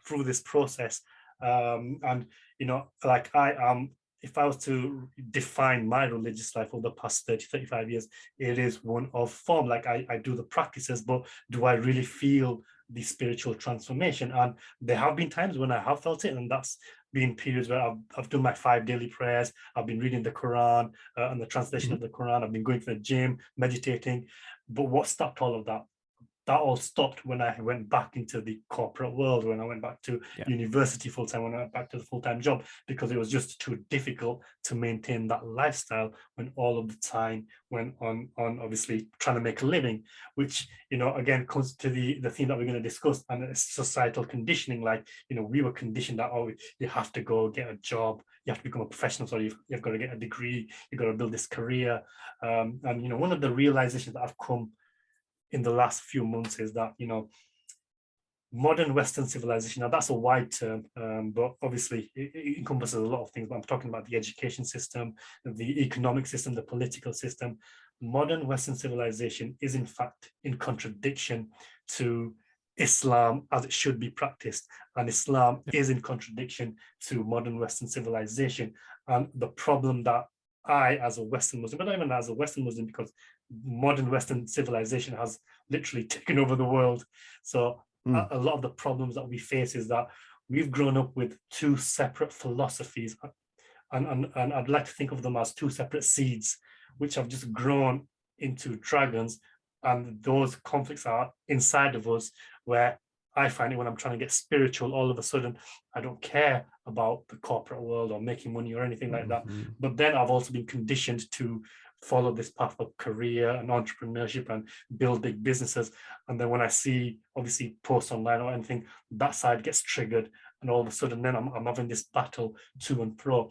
through this process, and like I am, if I was to define my religious life over the past 30-35 years, it is one of form. Like I do the practices, but do I really feel the spiritual transformation? And there have been times when I have felt it, and that's been periods where I've done my 5 daily prayers, I've been reading the Quran and the translation Mhm. of the Quran, I've been going to the gym, meditating. But what stopped all of that? that all stopped when I went back into the corporate world, when I went back to Yeah. university full time, when I went back to the full time job, because it was just too difficult to maintain that lifestyle when all of the time went on obviously trying to make a living, which, you know, again comes to the theme that we're going to discuss, and it's societal conditioning. Like, you know, we were conditioned that, oh, you have to go get a job, you have to become a professional, so you've got to get a degree, you've got to build this career. And, you know, one of the realizations that I've come in the last few months is that, you know, modern Western civilization, now that's a wide term, but obviously it encompasses a lot of things, but I'm talking about the education system, the economic system, the political system. Modern Western civilization is in fact in contradiction to Islam as it should be practiced, and Islam is in contradiction to modern Western civilization. And the problem that I, as a Western Muslim, but not even as a Western Muslim, because modern Western civilization has literally taken over the world. So Mm. a lot of the problems that we face is that we've grown up with two separate philosophies, and I'd like to think of them as two separate seeds, which have just grown into dragons, and those conflicts are inside of us, where I find it when I'm trying to get spiritual, all of a sudden, I don't care about the corporate world or making money or anything like that. Mm-hmm. But then I've also been conditioned to follow this path of career and entrepreneurship and build big businesses. And then when I see obviously posts online or anything, that side gets triggered. And all of a sudden, then I'm having this battle to and fro.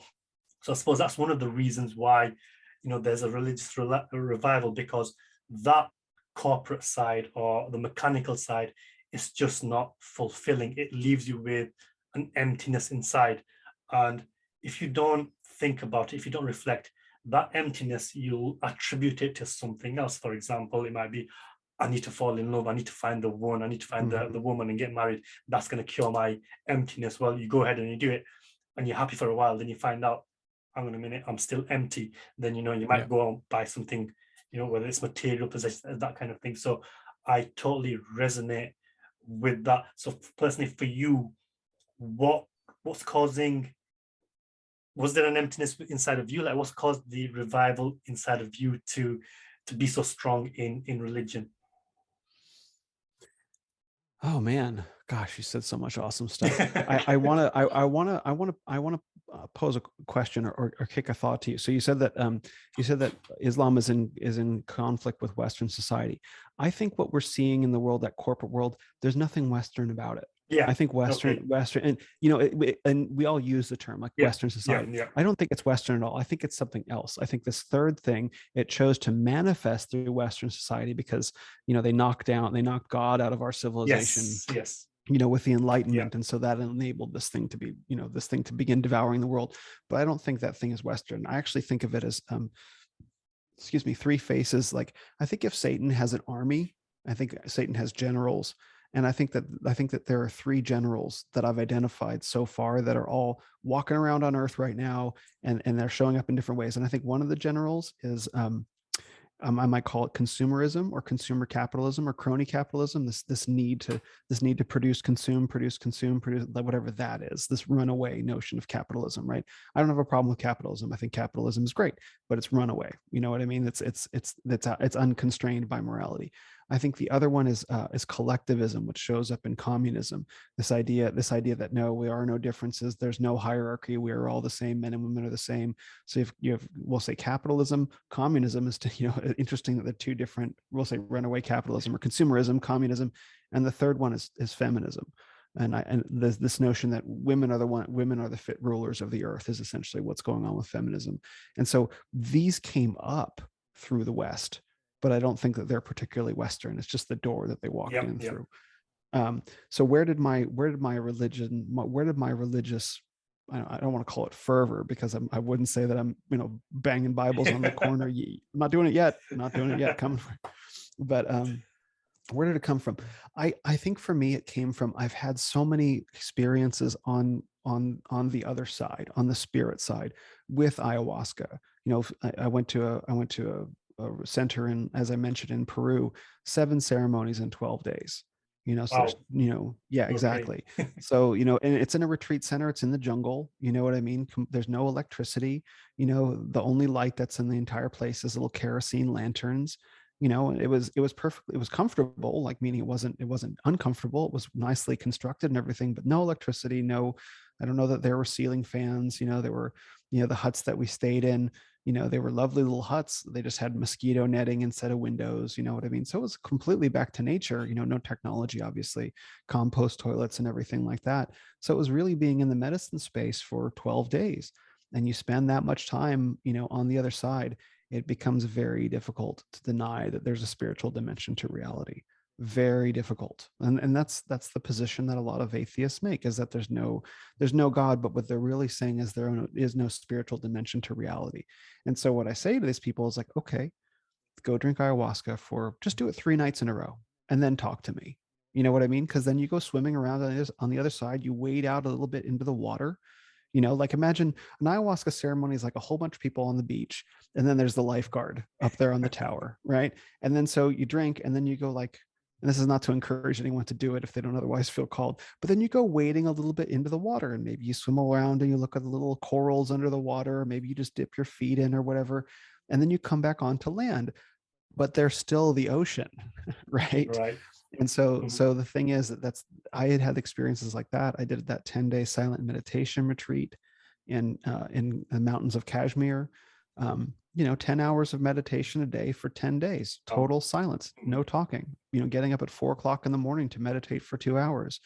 So I suppose that's one of the reasons why, you know, there's a religious revival, because that corporate side or the mechanical side is just not fulfilling. It leaves you with an emptiness inside. And if you don't think about it, if you don't reflect, that emptiness, you'll attribute it to something else. For example, it might be, I need to fall in love, I need to find the one, I need to find Mm-hmm. the woman and get married. That's going to cure my emptiness. Well, you go ahead and you do it, and you're happy for a while, then you find out, hang on a minute, I'm still empty. Then, you know, you Yeah. might go and buy something, you know, whether it's material possession, that kind of thing. So I totally resonate with that. So personally, for you, what's causing, was there an emptiness inside of you? Like, what's caused the revival inside of you to be so strong in religion? Oh man, gosh, you said so much awesome stuff. I want to pose a question or kick a thought to you. So you said that Islam is in conflict with Western society. I think what we're seeing in the world, that corporate world, there's nothing Western about it. Yeah. I think Okay. Western, and you know, and we all use the term like Yeah. Western Yeah. society. Yeah. I don't think it's Western at all. I think it's something else. I think this third thing, it chose to manifest through Western society because, you know, they knocked God out of our civilization, Yes. Yes. you know, with the Yeah. Enlightenment, and so that enabled this thing to be, you know, this thing to begin devouring the world. But I don't think that thing is Western. I actually think of it as excuse me, three faces. Like, I think if Satan has an army, I think Satan has generals. And I think that there are three generals that I've identified so far that are all walking around on Earth right now, and they're showing up in different ways. And I think one of the generals is I might call it consumerism or consumer capitalism or crony capitalism. This need to produce, whatever that is. This runaway notion of capitalism, right? I don't have a problem with capitalism. I think capitalism is great, but it's runaway. You know what I mean? It's unconstrained by morality. I think the other one is collectivism, which shows up in communism. This idea that no, we are no differences. There's no hierarchy. We are all the same. Men and women are the same. So if you have, we'll say capitalism, communism is, you know, interesting that they're two different, we'll say runaway capitalism or consumerism, communism. And the third one is feminism. And this notion that women are the fit rulers of the earth is essentially what's going on with feminism. And so these came up through the West, but I don't think that they're particularly Western. It's just the door that they walked Yeah. in Yeah. through. So where did my religious, I don't want to call it fervor, because I wouldn't say that I'm, you know, banging Bibles on the corner. I'm not doing it yet. Coming for, but where did it come from? I think for me it came from, I've had so many experiences on the other side, on the spirit side, with ayahuasca. You know, I went to a center in, as I mentioned, in Peru, 7 ceremonies in 12 days. You know, so there's, Wow. you know, yeah, Okay. exactly. So, you know, and it's in a retreat center, it's in the jungle, you know what I mean? There's no electricity, you know, the only light that's in the entire place is little kerosene lanterns. it was perfect. It was comfortable, like meaning it wasn't uncomfortable. It was nicely constructed and everything, but no electricity, no, I don't know that there were ceiling fans. There were, the huts that we stayed in, they were lovely little huts. They just had mosquito netting instead of windows, you know what I mean? So it was completely back to nature, no technology, obviously, compost toilets and everything like that. So it was really being in the medicine space for 12 days. And you spend that much time, on the other side, it becomes very difficult to deny that there's a spiritual dimension to reality. Very difficult. And that's the position that a lot of atheists make, is that there's no God, but what they're really saying is there is no spiritual dimension to reality. And so what I say to these people is like, okay, go drink ayahuasca for, just do it 3 nights in a row and then talk to me. You know what I mean? Because then you go swimming around on the other side, you wade out a little bit into the water. Like imagine an ayahuasca ceremony is like a whole bunch of people on the beach, and then there's the lifeguard up there on the tower, right? And then so you drink, and then you go like, and this is not to encourage anyone to do it if they don't otherwise feel called, but then you go wading a little bit into the water, and maybe you swim around and you look at the little corals under the water, or maybe you just dip your feet in or whatever, and then you come back onto land, but there's still the ocean, right? Right. And so Mhm. so the thing is that's I had experiences like that. I did that 10-day silent meditation retreat in the mountains of Kashmir. 10 hours of meditation a day for 10 days, total silence, Mhm. no talking, getting up at 4 o'clock in the morning to meditate for 2 hours.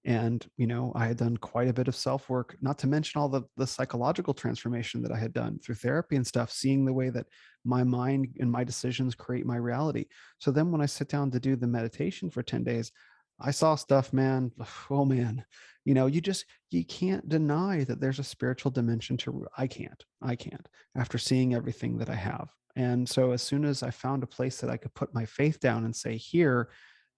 And I had done quite a bit of self work, not to mention all the psychological transformation that I had done through therapy and stuff, seeing the way that my mind and my decisions create my reality. So then when I sit down to do the meditation for 10 days, I saw stuff, man. Oh man, you can't deny that there's a spiritual dimension to, I can't after seeing everything that I have. And so as soon as I found a place that I could put my faith down and say, here,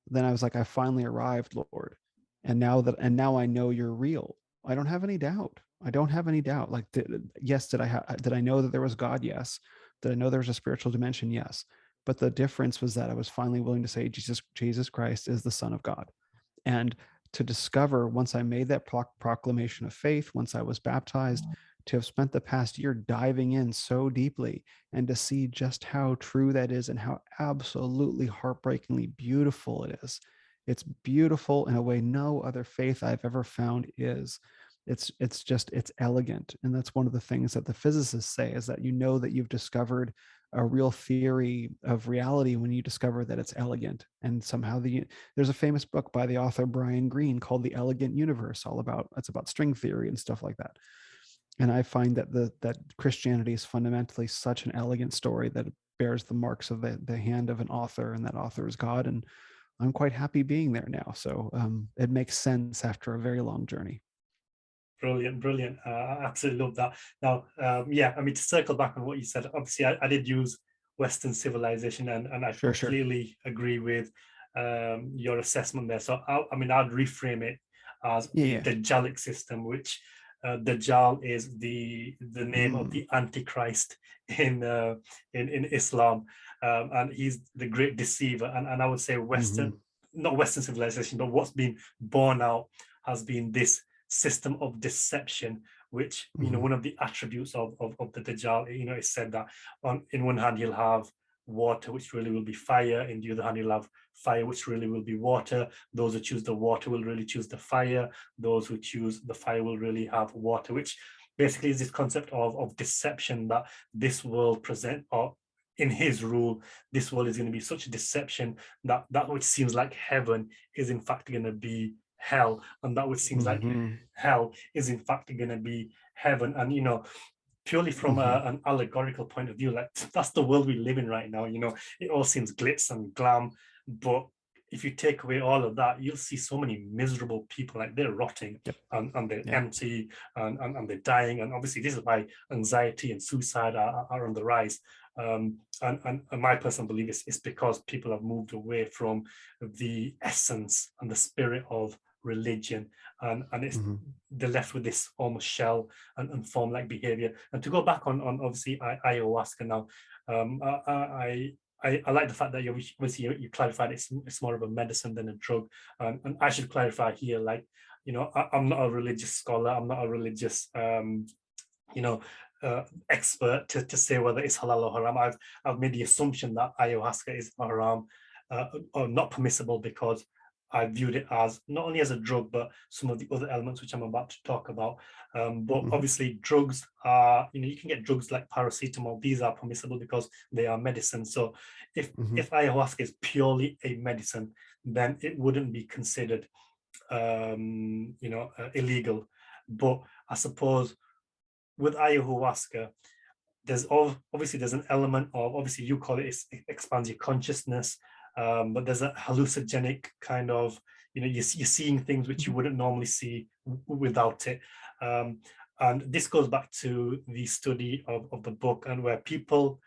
then I was like, I finally arrived, Lord. And now I know you're real. I don't have any doubt. I don't have any doubt. Like, yes, did I know that there was God? Yes. Did I know there was a spiritual dimension? Yes. But the difference was that I was finally willing to say Jesus Christ is the Son of God. And to discover, once I made that proclamation of faith, once I was baptized, to have spent the past year diving in so deeply and to see just how true that is and how absolutely heartbreakingly beautiful it is. It's beautiful in a way no other faith I've ever found is. It's elegant. And that's one of the things that the physicists say, is that that you've discovered a real theory of reality when you discover that it's elegant. And somehow there's a famous book by the author Brian Greene called The Elegant Universe, it's about string theory and stuff like that. And I find that Christianity is fundamentally such an elegant story that it bears the marks of the hand of an author, and that author is God. And I'm quite happy being there now. So it makes sense after a very long journey. Brilliant, brilliant. I absolutely love that. Now, yeah, I mean, to circle back on what you said, obviously, I did use Western civilization, and I Sure, sure. completely agree with your assessment there. So, I mean, I'd reframe it as Yeah, the yeah. Dajjalic system, which Dajjal is the name of Mm, the Antichrist in in Islam, and he's the great deceiver. And I would say hmm. not Western civilization, but what's been born out has been this system of deception, which, Hmm. one of the attributes of the Dajjal, is said that in one hand he'll have water, which really will be fire. In the other hand, he'll have fire, which really will be water. Those who choose the water will really choose the fire. Those who choose the fire will really have water, which basically is this concept of deception, that this world present, or in his rule, this world is going to be such a deception that that which seems like heaven is in fact going to be hell, and that which seems like Hmm. hell is in fact going to be heaven. And purely from Hmm. an allegorical point of view, like that's the world we live in right now. It all seems glitz and glam, but if you take away all of that, you'll see so many miserable people, like they're rotting, Yep. and they're Yeah. empty, and they're dying. And obviously this is why anxiety and suicide are on the rise. And my personal belief is because people have moved away from the essence and the spirit of religion, and it's Hmm. they're left with this almost shell and form like behavior. And to go back on obviously ayahuasca now, I like the fact that you clarified it's more of a medicine than a drug. And I should clarify here, like, I'm not a religious scholar, I'm not a religious you know, expert to say whether it's halal or haram. I've made the assumption that ayahuasca is haram, or not permissible, because I viewed it as not only as a drug, but some of the other elements which I'm about to talk about. But Mhm. obviously, drugs are, you can get drugs like paracetamol. These are permissible because they are medicine. So Mhm. if ayahuasca is purely a medicine, then it wouldn't be considered, illegal. But I suppose with ayahuasca, obviously there's an element of, obviously you call it, it expands your consciousness, but there's a hallucinogenic kind of, you're seeing things which you Mhm. wouldn't normally see without it. Um, and this goes back to the study of the book, and where people,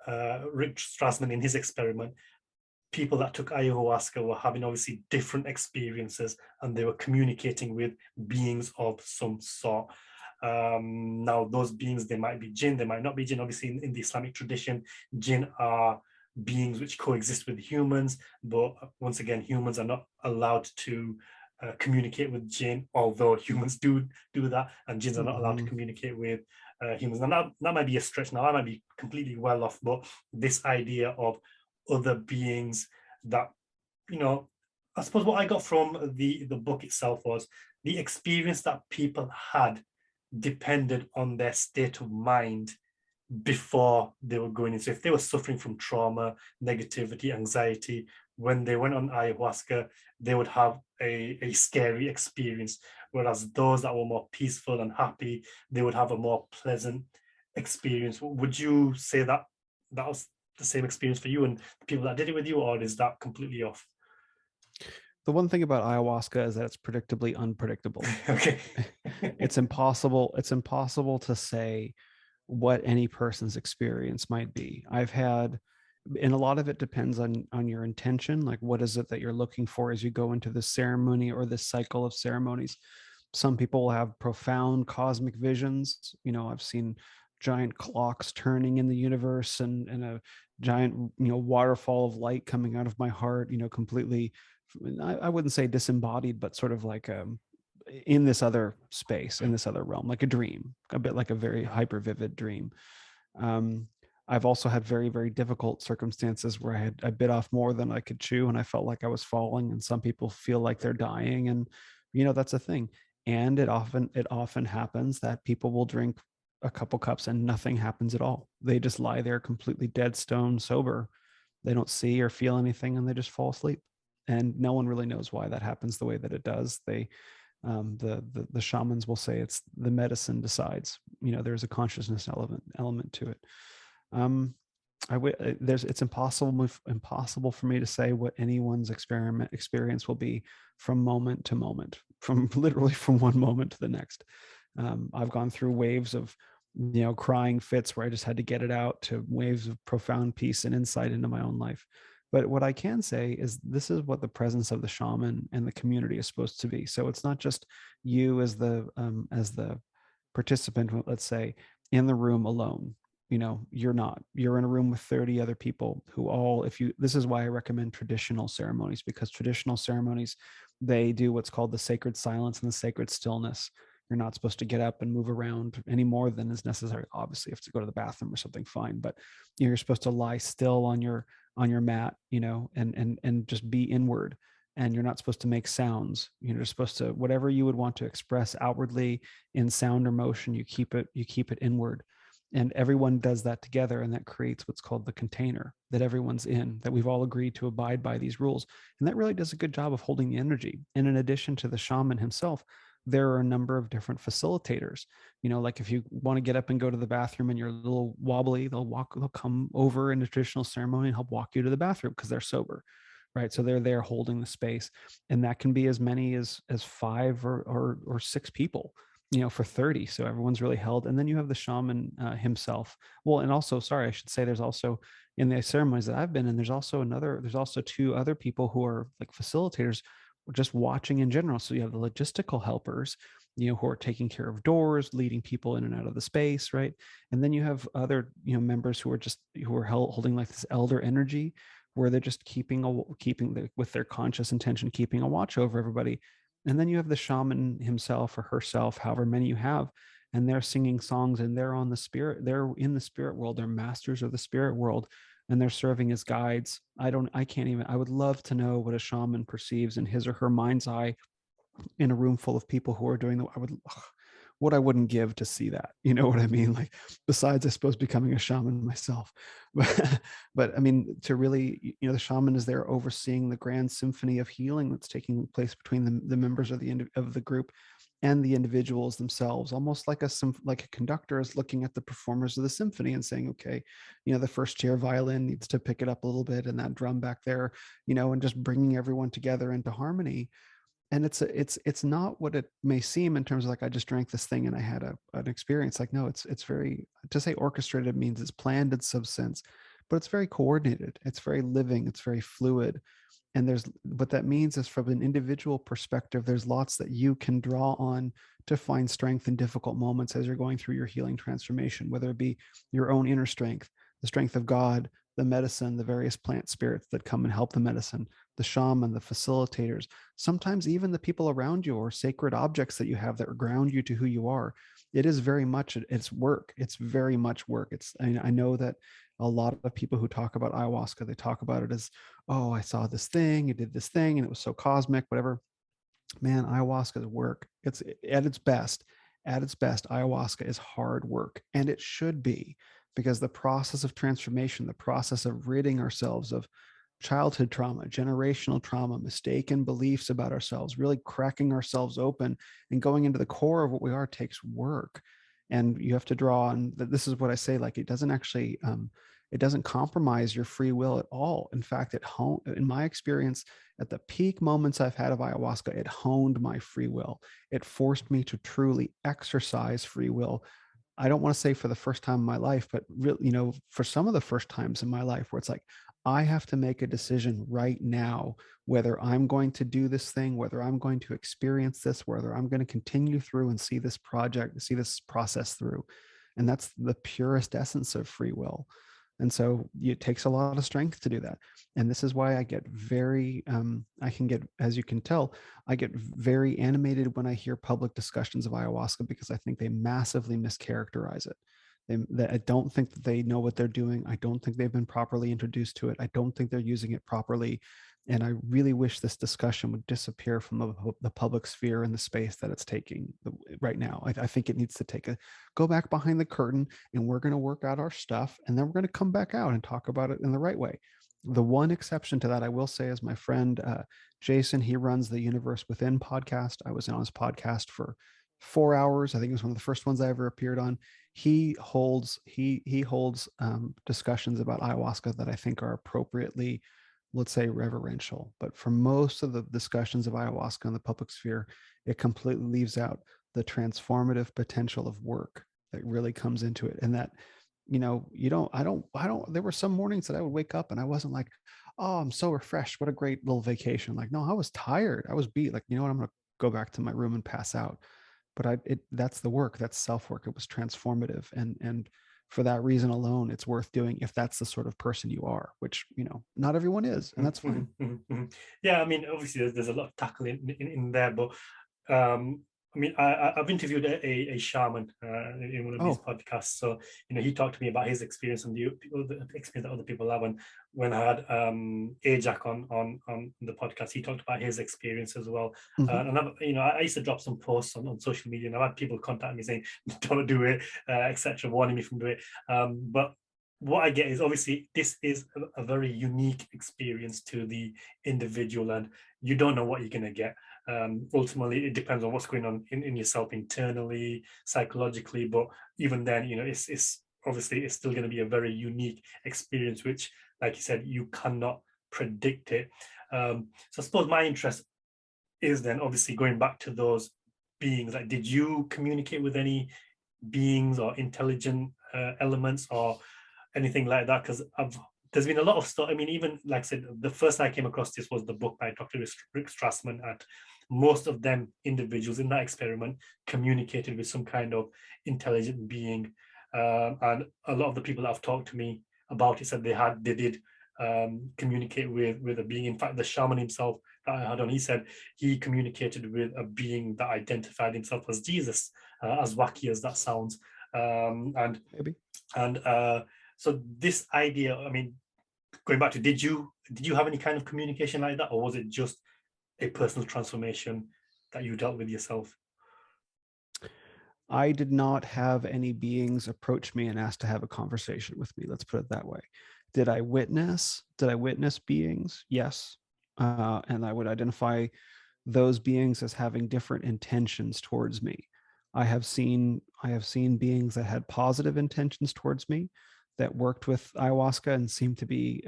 Rick Strassman in his experiment, people that took ayahuasca were having obviously different experiences, and they were communicating with beings of some sort. Now, those beings, they might be jinn, they might not be jinn. Obviously, in the Islamic tradition, jinn are beings which coexist with humans, but once again, humans are not allowed to communicate with jinn, although humans do that, and jinns are not allowed to Mhm. communicate with humans. Now, that might be a stretch. Now, I might be completely well off, but this idea of other beings that, you know I suppose what I got from the book itself was the experience that people had depended on their state of mind before they were going in. So if they were suffering from trauma, negativity, anxiety, when they went on ayahuasca, they would have a scary experience. Whereas those that were more peaceful and happy, they would have a more pleasant experience. Would you say that that was the same experience for you and the people that did it with you, or is that completely off? The one thing about ayahuasca is that it's predictably unpredictable. Okay. It's impossible to say what any person's experience might be. And a lot of it depends on your intention, like what is it that you're looking for as you go into this ceremony or this cycle of ceremonies. Some people will have profound cosmic visions. I've seen giant clocks turning in the universe, and a giant waterfall of light coming out of my heart, completely, I wouldn't say disembodied, but sort of like in this other space, in this other realm, like a dream, a bit like a very hyper vivid dream. um, I've also had very, very difficult circumstances where I bit off more than I could chew, and I felt like I was falling. And some people feel like they're dying, and that's a thing. And it often happens that people will drink a couple cups and nothing happens at all. They just lie there completely dead stone sober. They don't see or feel anything, and they just fall asleep. And no one really knows why that happens the way that it does. The shamans will say it's the medicine decides. There's a consciousness element to it. um it's impossible for me to say what anyone's experience will be from moment to moment, from literally from one moment to the next. I've gone through waves of crying fits where I just had to get it out, to waves of profound peace and insight into my own life. But what I can say is this is what the presence of the shaman and the community is supposed to be. So it's not just you as the participant, let's say, in the room alone. You're in a room with 30 other people who all, if you this is why I recommend traditional ceremonies, because traditional ceremonies, they do what's called the sacred silence and the sacred stillness. You're not supposed to get up and move around any more than is necessary. Obviously, if you have to go to the bathroom or something, fine, but you're supposed to lie still on your mat, and just be inward. And you're not supposed to make sounds. You're supposed to, whatever you would want to express outwardly in sound or motion, you keep it inward. And everyone does that together, and that creates what's called the container that everyone's in, that we've all agreed to abide by these rules. And that really does a good job of holding the energy. And in addition to the shaman himself, there are a number of different facilitators. Like if you want to get up and go to the bathroom and you're a little wobbly, they'll come over in a traditional ceremony and help walk you to the bathroom because they're sober. Right. So they're there holding the space. And that can be as many as 5 or 6 people, for 30. So everyone's really held. And then you have the shaman himself. Well, and also, sorry, I should say there's also, in the ceremonies that I've been in, there's also 2 other people who are like facilitators, just watching in general. So you have the logistical helpers, who are taking care of doors, leading people in and out of the space, right? And then you have other, members who are holding like this elder energy, where they're just with their conscious intention, keeping a watch over everybody. And then you have the shaman himself or herself, however many you have, and they're singing songs, and they're in the spirit world. They're masters of the spirit world, and they're serving as guides. I would love to know what a shaman perceives in his or her mind's eye in a room full of people who are doing what I wouldn't give to see that. You know what I mean? Like, besides, I suppose, becoming a shaman myself. But I mean, to really, the shaman is there overseeing the grand symphony of healing that's taking place between the members of the group and the individuals themselves, almost like a conductor is looking at the performers of the symphony and saying, okay, the first chair violin needs to pick it up a little bit, and that drum back there, and just bringing everyone together into harmony. And it's not what it may seem in terms of like, I just drank this thing and I had an experience. Like, no, it's very, to say orchestrated means it's planned in some sense, but it's very coordinated, it's very living, it's very fluid. And there's, what that means is, from an individual perspective, there's lots that you can draw on to find strength in difficult moments as you're going through your healing transformation, whether it be your own inner strength, the strength of God, the medicine, the various plant spirits that come and help the medicine, the shaman, the facilitators, sometimes even the people around you, or sacred objects that you have that ground you to who you are. It is very much, it's work. It's very much work. I know that a lot of people who talk about ayahuasca, they talk about it as, oh, I saw this thing, it did this thing, and it was so cosmic, whatever. Man, ayahuasca is work. It's at its best. At its best, ayahuasca is hard work, and it should be, because the process of transformation, the process of ridding ourselves of childhood trauma, generational trauma, mistaken beliefs about ourselves, really cracking ourselves open and going into the core of what we are, takes work. And you have to draw on that. This is what I say, like, it doesn't actually, it doesn't compromise your free will at all. In fact, in my experience, at the peak moments I've had of ayahuasca, it honed my free will. It forced me to truly exercise free will. I don't want to say for the first time in my life, but really, for some of the first times in my life, where it's like, I have to make a decision right now, whether I'm going to do this thing, whether I'm going to experience this, whether I'm going to continue through and see this process through. And that's the purest essence of free will. And so it takes a lot of strength to do that. And this is why I get very, as you can tell, I get very animated when I hear public discussions of ayahuasca, because I think they massively mischaracterize it. I don't think that they know what they're doing. I don't think they've been properly introduced to it. I don't think they're using it properly. And I really wish this discussion would disappear from the public sphere and the space that it's taking right now. I think it needs to go back behind the curtain, and we're going to work out our stuff, and then we're going to come back out and talk about it in the right way. The one exception to that, I will say, is my friend Jason. He runs the Universe Within podcast. I was on his podcast for 4 hours. I think it was one of the first ones I ever appeared on. He holds discussions about ayahuasca that I think are appropriately, let's say, reverential. But for most of the discussions of ayahuasca in the public sphere, it completely leaves out the transformative potential of work that really comes into it. And that, there were some mornings that I would wake up and I wasn't like, oh, I'm so refreshed, what a great little vacation. Like, no, I was tired, I was beat. Like, you know what, I'm going to go back to my room and pass out. But that's the work, that's self-work. It was transformative. And for that reason alone, it's worth doing, if that's the sort of person you are, which, not everyone is, and that's fine. Yeah, I mean, obviously there's a lot of tackling in there, but I mean, I've interviewed a shaman in one of these podcasts. So, he talked to me about his experience and the experience that other people have. And when I had Ajak on the podcast, he talked about his experience as well. And I used to drop some posts on social media, and I've had people contact me saying, "Don't do it," etc., warning me from doing it. But what I get is, obviously this is a very unique experience to the individual, and you don't know what you're going to get. Ultimately, it depends on what's going on in yourself internally, psychologically. But even then, it's obviously it's still going to be a very unique experience, which, like you said, you cannot predict it. So I suppose my interest is then obviously going back to those beings. Like, did you communicate with any beings or intelligent elements or anything like that? Because there's been a lot of stuff. I mean, even like I said, the first I came across this was the book by Dr. Rick Strassman. And most of them individuals in that experiment communicated with some kind of intelligent being. And a lot of the people that have talked to me about it said they did communicate with a being. In fact, the shaman himself that I had on, he said he communicated with a being that identified himself as Jesus. as wacky as that sounds. And Maybe. so this idea, I mean, going back to, did you have any kind of communication like that, or was it just a personal transformation that you dealt with yourself? I did not have any beings approach me and ask to have a conversation with me. Let's put it that way. Did I witness beings? Yes. And I would identify those beings as having different intentions towards me. I have seen beings that had positive intentions towards me, that worked with ayahuasca and seemed to be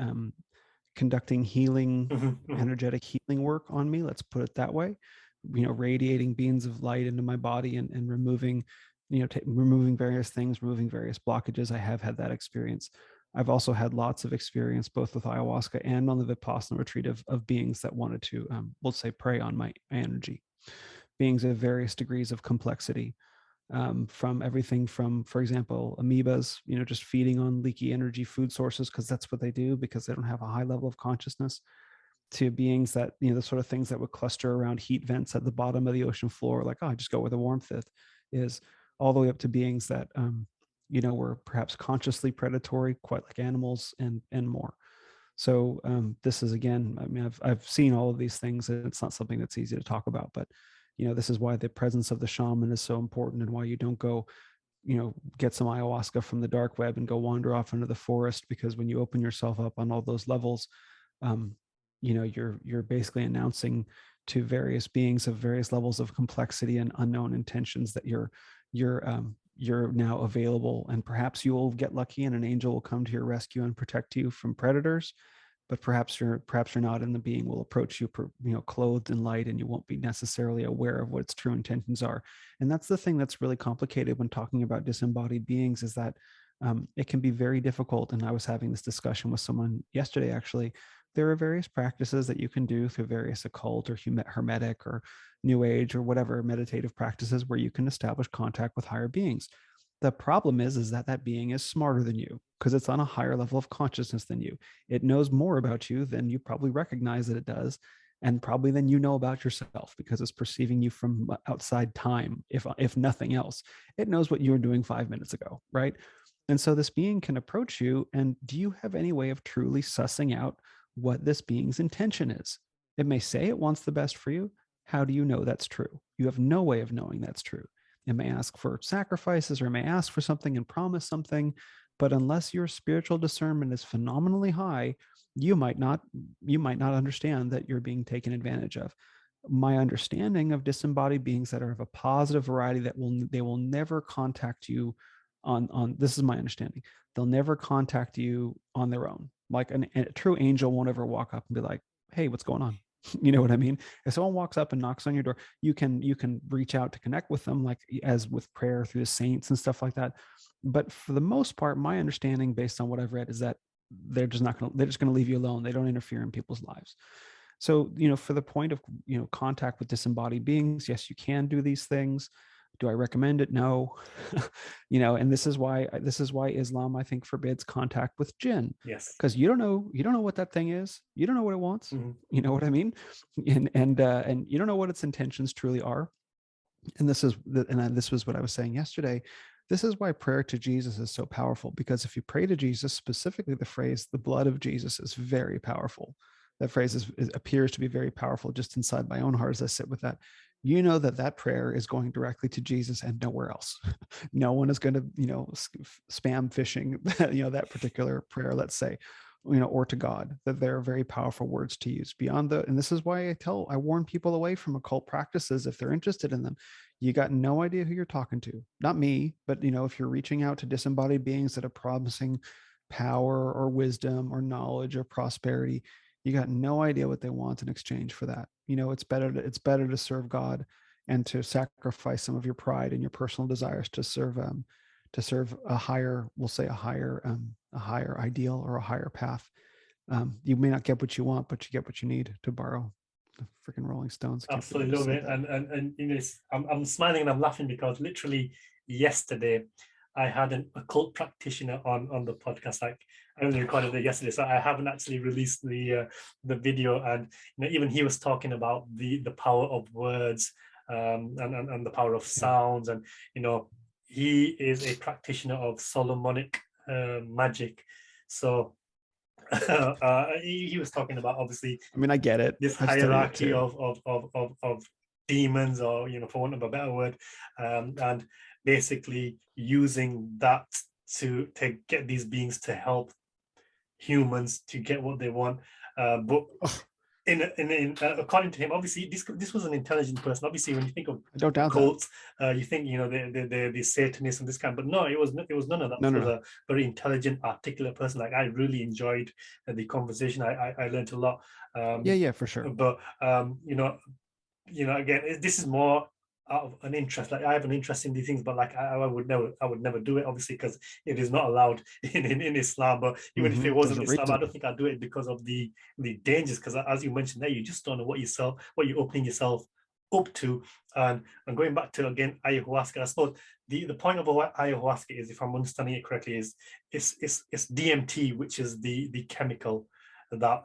conducting healing, energetic healing work on me. Let's put it that way. Radiating beams of light into my body and removing, removing various things, removing various blockages. I have had that experience. I've also had lots of experience both with ayahuasca and on the Vipassana retreat of beings that wanted to, we'll say, prey on my energy. Beings of various degrees of complexity, from everything from, for example, amoebas, just feeding on leaky energy food sources because that's what they do, because they don't have a high level of consciousness, to beings that, the sort of things that would cluster around heat vents at the bottom of the ocean floor, like, oh, I just go where the warmth is, all the way up to beings that, were perhaps consciously predatory, quite like animals, and more. So this is, again, I mean, I've seen all of these things, and it's not something that's easy to talk about, but this is why the presence of the shaman is so important, and why you don't go, get some ayahuasca from the dark web and go wander off into the forest, because when you open yourself up on all those levels, you're basically announcing to various beings of various levels of complexity and unknown intentions that you're now available, and perhaps you will get lucky and an angel will come to your rescue and protect you from predators. But perhaps you're not, and the being will approach you, clothed in light, and you won't be necessarily aware of what its true intentions are. And that's the thing that's really complicated when talking about disembodied beings, is that it can be very difficult. And I was having this discussion with someone yesterday, actually. There are various practices that you can do through various occult or hermetic or new age or whatever meditative practices where you can establish contact with higher beings. The problem is that that being is smarter than you, because it's on a higher level of consciousness than you. It knows more about you than you probably recognize that it does, and probably than you know about yourself, because it's perceiving you from outside time, if nothing else. It knows what you were doing 5 minutes ago, right? And so this being can approach you, and do you have any way of truly sussing out what this being's intention is? It may say it wants the best for you. How do you know that's true? You have no way of knowing that's true. It may ask for sacrifices, or it may ask for something and promise something, but unless your spiritual discernment is phenomenally high, you might not understand that you're being taken advantage of. My understanding of disembodied beings that are of a positive variety, that they will never contact you on this is my understanding. They'll never contact you on their own. Like a true angel won't ever walk up and be like, hey, what's going on? You know what I mean? If someone walks up and knocks on your door, you can reach out to connect with them, like as with prayer through the saints and stuff like that. But for the most part, my understanding, based on what I've read, is that they're just going to leave you alone. They don't interfere in people's lives. So, for the point of, contact with disembodied beings, yes, you can do these things. Do I recommend it? No. And this is why Islam, I think, forbids contact with jinn. Yes. Because you don't know what that thing is. You don't know what it wants. Mm-hmm. You know what I mean? And you don't know what its intentions truly are. And this was what I was saying yesterday. This is why prayer to Jesus is so powerful, because if you pray to Jesus, specifically the phrase, the blood of Jesus, is very powerful. That phrase appears to be very powerful just inside my own heart as I sit with that. That prayer is going directly to Jesus and nowhere else. No one is going to, spam phishing, that particular prayer, let's say, or to God. That there are very powerful words to use beyond and this is why I warn people away from occult practices if they're interested in them. You got no idea who you're talking to. Not me, but if you're reaching out to disembodied beings that are promising power or wisdom or knowledge or prosperity, you got no idea what they want in exchange for that. It's better to serve God and to sacrifice some of your pride and your personal desires to serve a higher, we'll say a higher ideal or a higher path. You may not get what you want, but you get what you need, to borrow the freaking Rolling Stones. Absolutely love it. And I'm smiling and I'm laughing because literally yesterday I had an occult practitioner on the podcast. Like, I only recorded it yesterday, so I haven't actually released the video. And even he was talking about the power of words and the power of sounds. And, you know, he is a practitioner of Solomonic magic. So he was talking about, obviously, I mean, I get it. this I've studied it hierarchy too. of demons, or, you know, for want of a better word, and basically using that to get these beings to help humans to get what they want. But according to him, obviously this was an intelligent person. Obviously, when you think of I don't doubt that. cults, you think, you know, the Satanists and this kind, but no, it was none of that. No, This no, was no. a very intelligent, articulate person. Like, I really enjoyed the conversation. I learned a lot. Yeah, yeah, for sure. But again, this is more out of an interest. Like, I have an interest in these things, but like, I would never do it, obviously, because it is not allowed in Islam. But even if it There's wasn't a Islam, I reason. don't think I'd do it because of the dangers. Because, as you mentioned there, you just don't know what you're opening yourself up to. And going back to, again, ayahuasca, I suppose the point of ayahuasca is, if I'm understanding it correctly, is it's DMT, which is the chemical that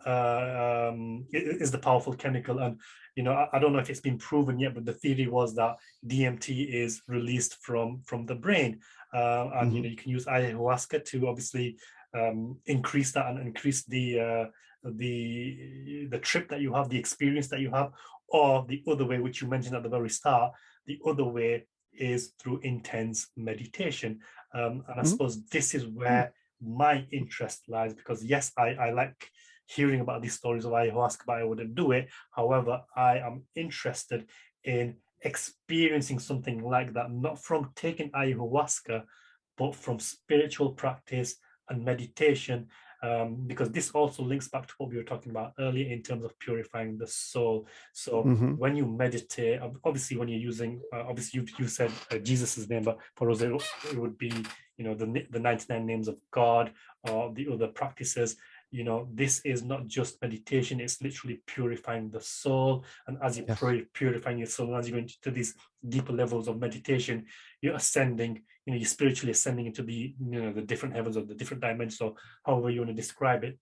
is the powerful chemical. And, you know, I don't know if it's been proven yet, but the theory was that DMT is released from the brain, and you know, you can use ayahuasca to obviously increase that and increase the trip that you have, the experience that you have. Or the other way, which you mentioned at the very start, the other way is through intense meditation. And I suppose this is where my interest lies, because yes, I like hearing about these stories of ayahuasca, but I wouldn't do it. However, I am interested in experiencing something like that, not from taking ayahuasca, but from spiritual practice and meditation, because this also links back to what we were talking about earlier in terms of purifying the soul. So when you meditate, obviously when you're using, obviously you said Jesus's name, but for us it would be, you know, the 99 names of God, or the other practices. You know, this is not just meditation, it's literally purifying the soul. And as you purifying your soul, and as you go into these deeper levels of meditation, you're ascending, you know, you're spiritually ascending into the, you know, the different heavens, or the different dimensions, or however you want to describe it.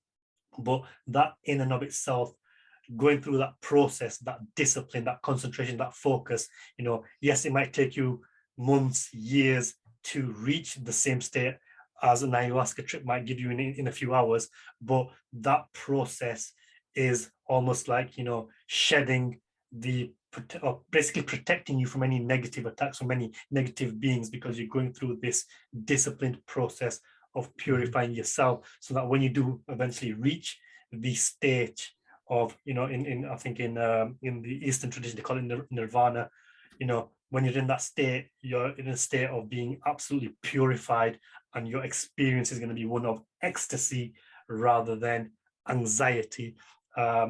But that in and of itself, going through that process, that discipline, that concentration, that focus, you know, yes, it might take you months, years to reach the same state as an ayahuasca trip might give you in a few hours, but that process is almost like, you know, shedding or basically protecting you from any negative attacks, from any negative beings, because you're going through this disciplined process of purifying yourself, so that when you do eventually reach the stage of, you know, in I think in the Eastern tradition they call it nirvana, you know, when you're in that state, you're in a state of being absolutely purified, and your experience is going to be one of ecstasy rather than anxiety,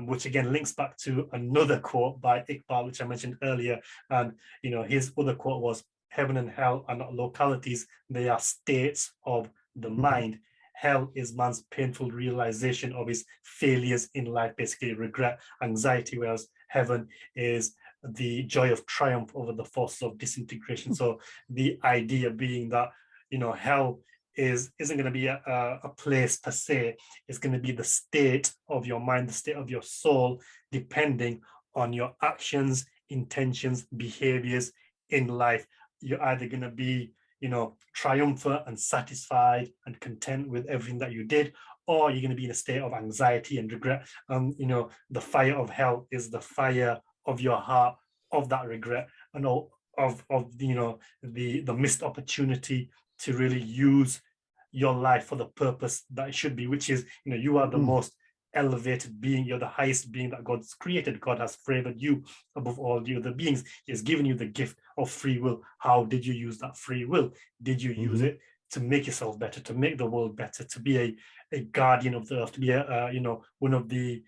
which again links back to another quote by Iqbal, which I mentioned earlier. And, you know, his other quote was, "Heaven and hell are not localities, they are states of the mind. Hell is man's painful realization of his failures in life," basically regret, anxiety, whereas heaven is the joy of triumph over the forces of disintegration. So the idea being that, you know, hell isn't going to be a place per se. It's going to be the state of your mind, the state of your soul, depending on your actions, intentions, behaviors in life. You're either going to be, you know, triumphant and satisfied and content with everything that you did, or you're going to be in a state of anxiety and regret. You know, the fire of hell is the fire of your heart, of that regret, and all of you know, the missed opportunity to really use your life for the purpose that it should be, which is, you know, you are the most elevated being, you're the highest being that God's created. God has favored you above all the other beings. He has given you the gift of free will. How did you use that free will? Did you use it to make yourself better, to make the world better, to be a guardian of the earth, to be a you know, one of the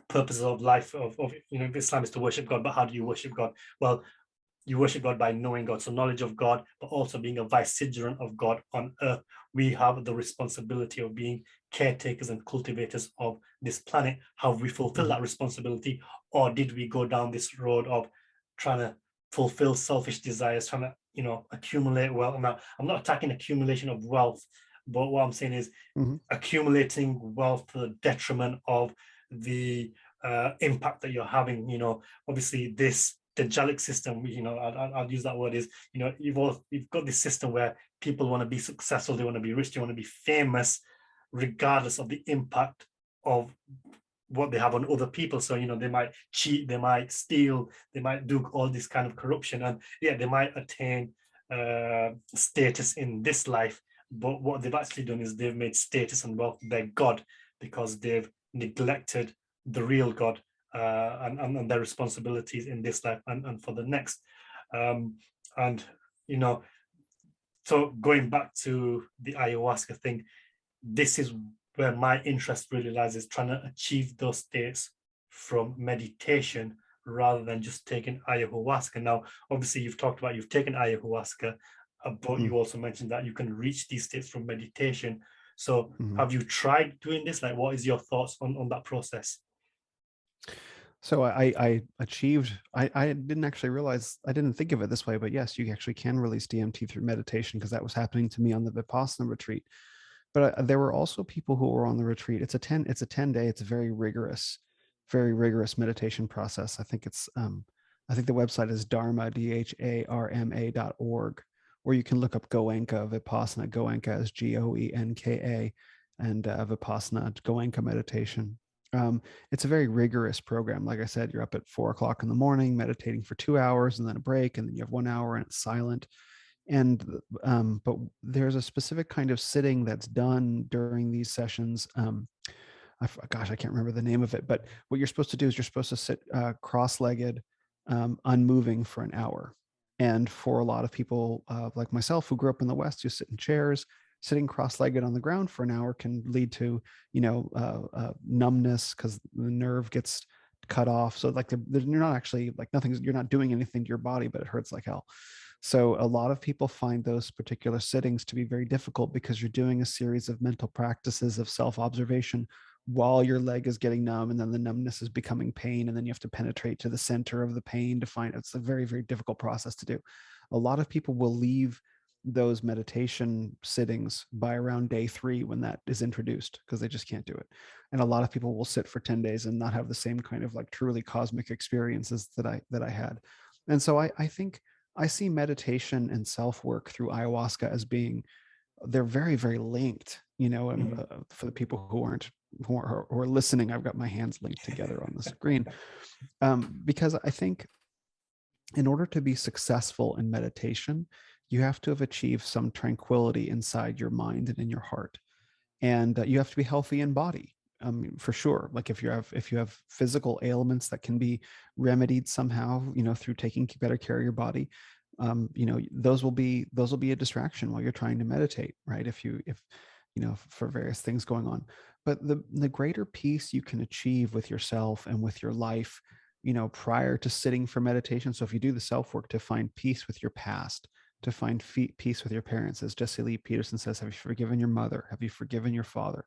purposes of life of you know, Islam is to worship God. But how do you worship God? Well, you worship God by knowing God, so knowledge of God, but also being a vicegerent of God on earth. We have the responsibility of being caretakers and cultivators of this planet. Have we fulfilled that responsibility, or did we go down this road of trying to fulfill selfish desires, trying to, you know, accumulate wealth? Now, I'm not attacking accumulation of wealth, but what I'm saying is accumulating wealth to the detriment of the impact that you're having. You know, obviously this angelic system, I'll use that word, is, you've got this system where people want to be successful, they want to be rich, they want to be famous, regardless of the impact of what they have on other people. So, they might cheat, they might steal, they might do all this kind of corruption, and yeah, they might attain status in this life, but what they've actually done is they've made status and wealth their god, because they've neglected the real God, and their responsibilities in this life and for the next. And so going back to the ayahuasca thing, this is where my interest really lies, is trying to achieve those states from meditation rather than just taking ayahuasca. Now, obviously, you've talked about you've taken ayahuasca, but you also mentioned that you can reach these states from meditation. So have you tried doing this? Like, what is your thoughts on that process? So I achieved, I didn't actually realize, I didn't think of it this way, but yes, you actually can release DMT through meditation, because that was happening to me on the Vipassana retreat. But there were also people who were on the retreat. It's a 10 day, it's a very rigorous meditation process. I think the website is Dharma, DHARMA.org, or you can look up Goenka Vipassana. Goenka is GOENKA, and Vipassana, Goenka meditation. It's a very rigorous program. Like I said, you're up at 4 o'clock in the morning, meditating for 2 hours, and then a break, and then you have 1 hour and it's silent. And but there's a specific kind of sitting that's done during these sessions. Gosh, I can't remember the name of it, but what you're supposed to do is you're supposed to sit cross-legged, unmoving for an hour. And for a lot of people like myself, who grew up in the West, you sit in chairs. Sitting cross-legged on the ground for an hour can lead to, numbness, because the nerve gets cut off. So like you're not actually, like, you're not doing anything to your body, but it hurts like hell. So a lot of people find those particular sittings to be very difficult, because you're doing a series of mental practices of self-observation while your leg is getting numb, and then the numbness is becoming pain, and then you have to penetrate to the center of the pain to find. It's a very, very difficult process to do. A lot of people will leave those meditation sittings by around day 3, when that is introduced, because they just can't do it. And a lot of people will sit for 10 days and not have the same kind of like truly cosmic experiences that I had. And so I think I see meditation and self-work through ayahuasca as being, they're very, very linked, and for the people who are listening, I've got my hands linked together on the screen, because I think in order to be successful in meditation, you have to have achieved some tranquility inside your mind and in your heart. And you have to be healthy in body, for sure. Like if you have physical ailments that can be remedied somehow, through taking better care of your body, those will be a distraction while you're trying to meditate, right? If for various things going on. But the greater peace you can achieve with yourself and with your life, prior to sitting for meditation. So if you do the self work to find peace with your past, to find peace with your parents, as Jesse Lee Peterson says, have you forgiven your mother? Have you forgiven your father?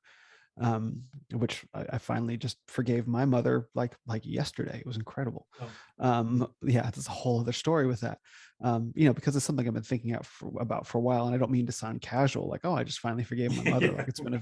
Which I finally just forgave my mother like yesterday. It was incredible. Yeah, there's a whole other story with that. Because it's something I've been thinking about for a while, and I don't mean to sound casual, like, oh, I just finally forgave my mother. Like it's been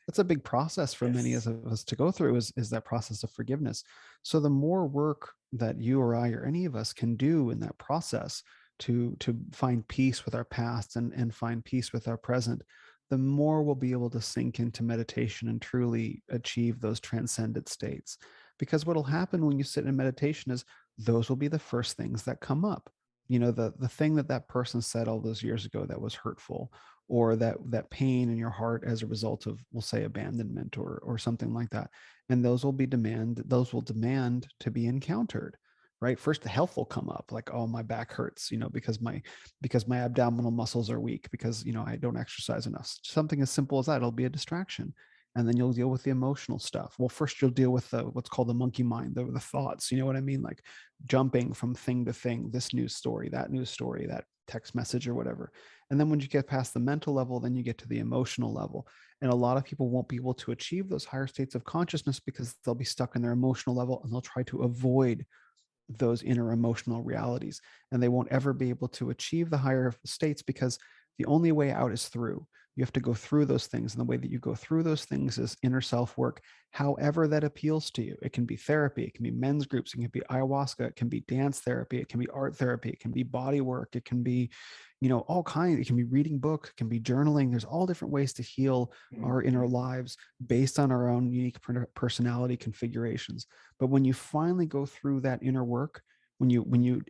that's a big process for many of us to go through, is that process of forgiveness. So the more work that you or I or any of us can do in that process to find peace with our past and find peace with our present, the more we'll be able to sink into meditation and truly achieve those transcendent states. Because what'll happen when you sit in meditation is those will be the first things that come up. The thing that person said all those years ago that was hurtful, or that pain in your heart as a result of, we'll say, abandonment or something like that. And those will demand to be encountered. Right. First, the health will come up, like, oh, my back hurts, because my abdominal muscles are weak, because, I don't exercise enough. Something as simple as that, it'll be a distraction. And then you'll deal with the emotional stuff. Well, first you'll deal with what's called the monkey mind, the thoughts, you know what I mean? Like jumping from thing to thing, this news story, that text message or whatever. And then when you get past the mental level, then you get to the emotional level. And a lot of people won't be able to achieve those higher states of consciousness because they'll be stuck in their emotional level, and they'll try to avoid those inner emotional realities, and they won't ever be able to achieve the higher states because The only way out is through. You have to go through those things. And the way that you go through those things is inner self work, however that appeals to you. It can be therapy, it can be men's groups, it can be ayahuasca, it can be dance therapy, it can be art therapy, it can be body work, it can be, all kinds. It can be reading books, it can be journaling. There's all different ways to heal our inner lives based on our own unique personality configurations. But when you finally go through that inner work, when you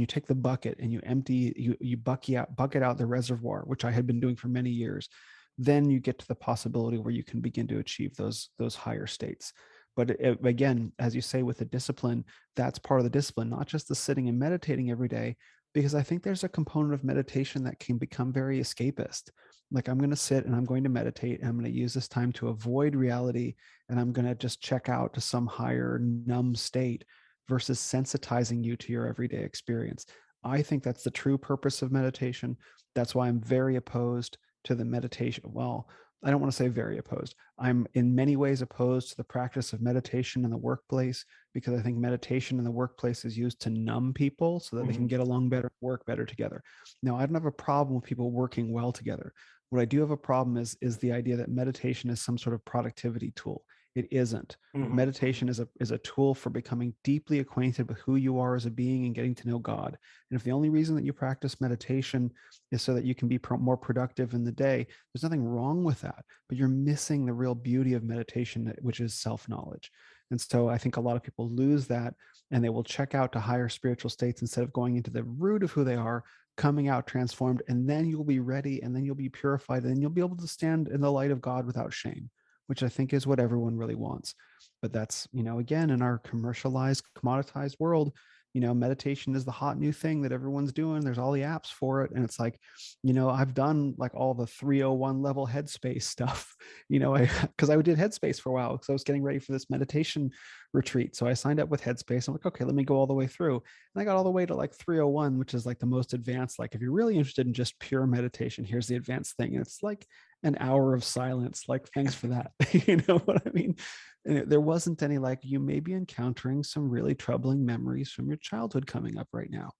take the bucket and you empty, you bucket out the reservoir, which I had been doing for many years, then you get to the possibility where you can begin to achieve those higher states. But again, as you say, with the discipline, that's part of the discipline, not just the sitting and meditating every day, because I think there's a component of meditation that can become very escapist. Like, I'm going to sit and I'm going to meditate and I'm going to use this time to avoid reality, and I'm going to just check out to some higher numb state versus sensitizing you to your everyday experience. I think that's the true purpose of meditation. That's why I'm very opposed to the meditation. Well, I don't want to say very opposed. I'm in many ways opposed to the practice of meditation in the workplace, because I think meditation in the workplace is used to numb people so that they can get along better, work better together. Now, I don't have a problem with people working well together. What I do have a problem is the idea that meditation is some sort of productivity tool. It isn't. Meditation is a tool for becoming deeply acquainted with who you are as a being and getting to know God. And if the only reason that you practice meditation is so that you can be more productive in the day, there's nothing wrong with that. But you're missing the real beauty of meditation, which is self-knowledge. And so I think a lot of people lose that, and they will check out to higher spiritual states instead of going into the root of who they are, coming out transformed, and then you'll be ready, and then you'll be purified, and then you'll be able to stand in the light of God without shame, which I think is what everyone really wants. But that's, again, in our commercialized, commoditized world, meditation is the hot new thing that everyone's doing. There's all the apps for it. And it's like, I've done like all the 301 level headspace stuff, because I did headspace for a while because I was getting ready for this meditation retreat. So I signed up with headspace. I'm like, okay, let me go all the way through. And I got all the way to like 301, which is like the most advanced. Like, if you're really interested in just pure meditation, here's the advanced thing. And it's like an hour of silence. Like, thanks for that. You know what I mean? And there wasn't any like, you may be encountering some really troubling memories from your childhood coming up right now.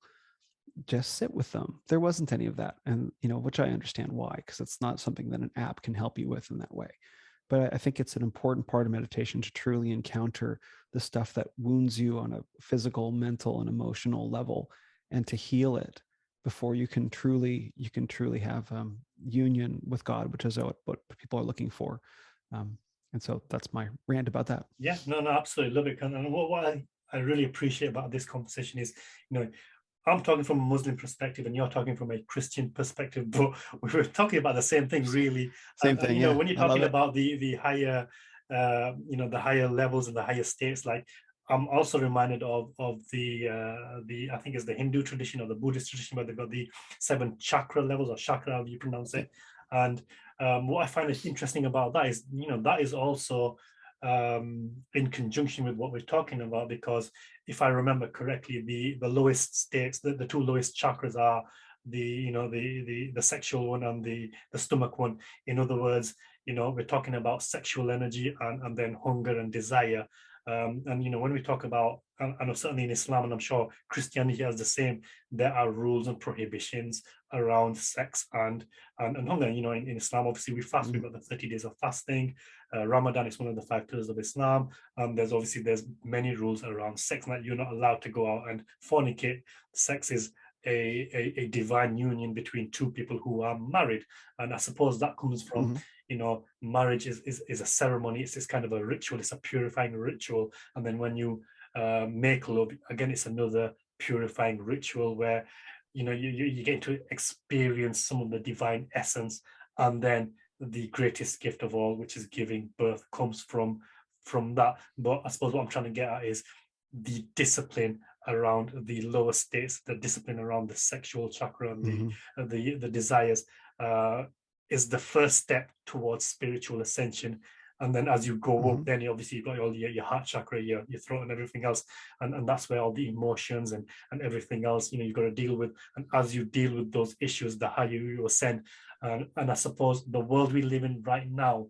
Just sit with them. There wasn't any of that. And, which I understand why, because it's not something that an app can help you with in that way. But I think it's an important part of meditation to truly encounter the stuff that wounds you on a physical, mental, and emotional level, and to heal it before you can truly have union with God, which is what people are looking for. And so that's my rant about that. Yeah, no, absolutely love it. And what I really appreciate about this conversation is, I'm talking from a Muslim perspective and you're talking from a Christian perspective, but we're talking about the same thing, really. Same thing, yeah. When you're talking about the higher, the higher levels and the higher states, like, I'm also reminded of the I think it's the Hindu tradition or the Buddhist tradition, where they've got the 7 chakra levels, or chakra, however you pronounce it. And what I find interesting about that is, that is also in conjunction with what we're talking about, because if I remember correctly, the lowest states, the 2 lowest chakras are the sexual one and the stomach one. In other words, we're talking about sexual energy and then hunger and desire. And when we talk about, I know certainly in Islam, and I'm sure Christianity has the same, there are rules and prohibitions around sex and hunger. In Islam, obviously, we fast. We've got the 30 days of fasting. Ramadan is one of the 5 pillars of Islam. There's many rules around sex, that you're not allowed to go out and fornicate. Sex is a divine union between 2 people who are married, and I suppose that comes from marriage is a ceremony. It's this kind of a ritual. It's a purifying ritual. And then when you make love, again, it's another purifying ritual where you get to experience some of the divine essence. And then the greatest gift of all, which is giving birth, comes from that. But I suppose what I'm trying to get at is the discipline around the lower states, the discipline around the sexual chakra and the desires, is the first step towards spiritual ascension. And then as you go up, then obviously you've got all your heart chakra, your throat and everything else. And that's where all the emotions and everything else, you've got to deal with. And as you deal with those issues, the higher you ascend. And I suppose the world we live in right now,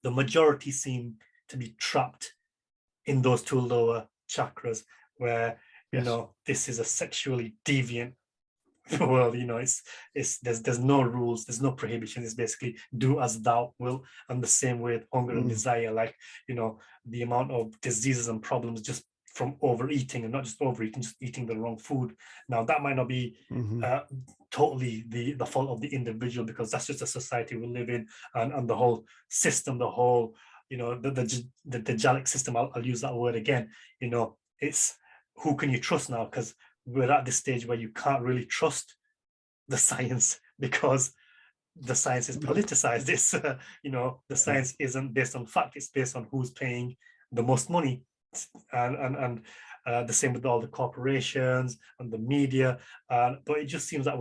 the majority seem to be trapped in those 2 lower chakras, where, this is a sexually deviant world. It's there's no rules, there's no prohibition. It's basically do as thou will. And the same with hunger and Mm, desire, like the amount of diseases and problems just from overeating, and not just overeating, just eating the wrong food. Now that might not be mhm, uh, totally the fault of the individual, because that's just a society we live in, and the whole system, the whole the Jalic system. I'll use that word again. It's who can you trust now, because we're at this stage where you can't really trust the science, because the science is nope. politicized. The Yeah. science isn't based on fact, it's based on who's paying the most money. And the same with all the corporations and the media. But it just seems that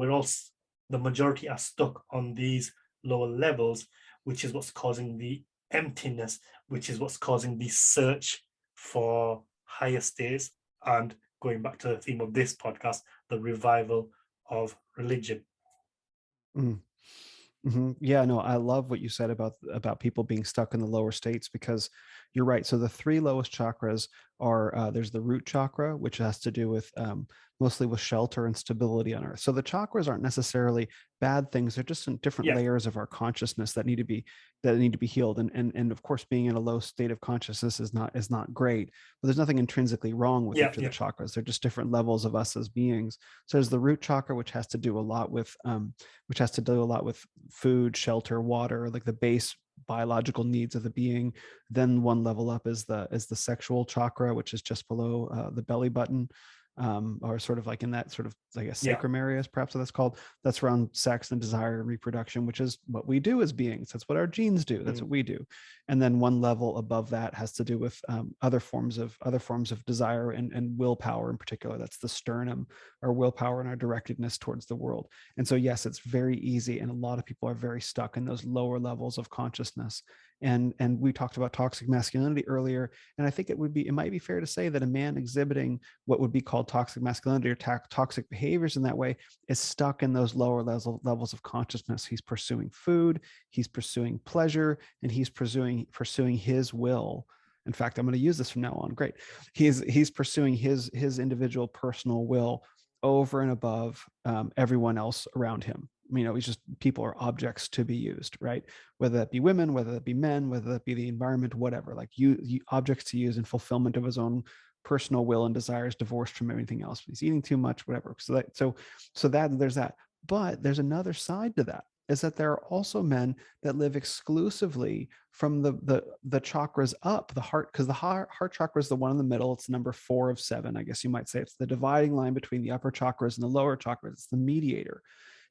the majority are stuck on these lower levels, which is what's causing the emptiness, which is what's causing the search for higher states, and going back to the theme of this podcast, the revival of religion. Mm. Yeah, no, I love what you said about people being stuck in the lower states, because you're right. So the three lowest chakras are there's the root chakra, which has to do with mostly with shelter and stability on earth. So the chakras aren't necessarily bad things; they're just in different Yeah, layers of our consciousness that need to be healed. And of course, being in a low state of consciousness is not great. But there's nothing intrinsically wrong with yeah, each of the yeah, chakras. They're just different levels of us as beings. So there's the root chakra, which has to do a lot with food, shelter, water, like the base biological needs of the being. Then one level up is the sexual chakra, which is just below the belly button, or sort of like in that sort of, I guess, yeah. sacrum areas, perhaps that's called. That's around sex and desire and reproduction, which is what we do as beings. That's what our genes do. That's Mm, what we do. And then one level above that has to do with other forms of desire and willpower in particular. That's the sternum, our willpower and our directedness towards the world. And so, yes, it's very easy, and a lot of people are very stuck in those lower levels of consciousness. And we talked about toxic masculinity earlier, and I think it might be fair to say that a man exhibiting what would be called toxic masculinity or toxic behaviors in that way is stuck in those lower levels of consciousness. He's pursuing food, he's pursuing pleasure, and he's pursuing his will. In fact, I'm going to use this from now on. Great. He's pursuing his individual personal will over and above everyone else around him. He's just, people are objects to be used, right? Whether that be women, whether that be men, whether that be the environment, whatever, like you objects to use in fulfillment of his own personal will and desires, divorced from everything else. He's eating too much, whatever. So that there's that. But there's another side to that, is that there are also men that live exclusively from the chakras up the heart, because the heart chakra is the one in the middle. It's number 4 of 7, I guess you might say. It's the dividing line between the upper chakras and the lower chakras. It's the mediator.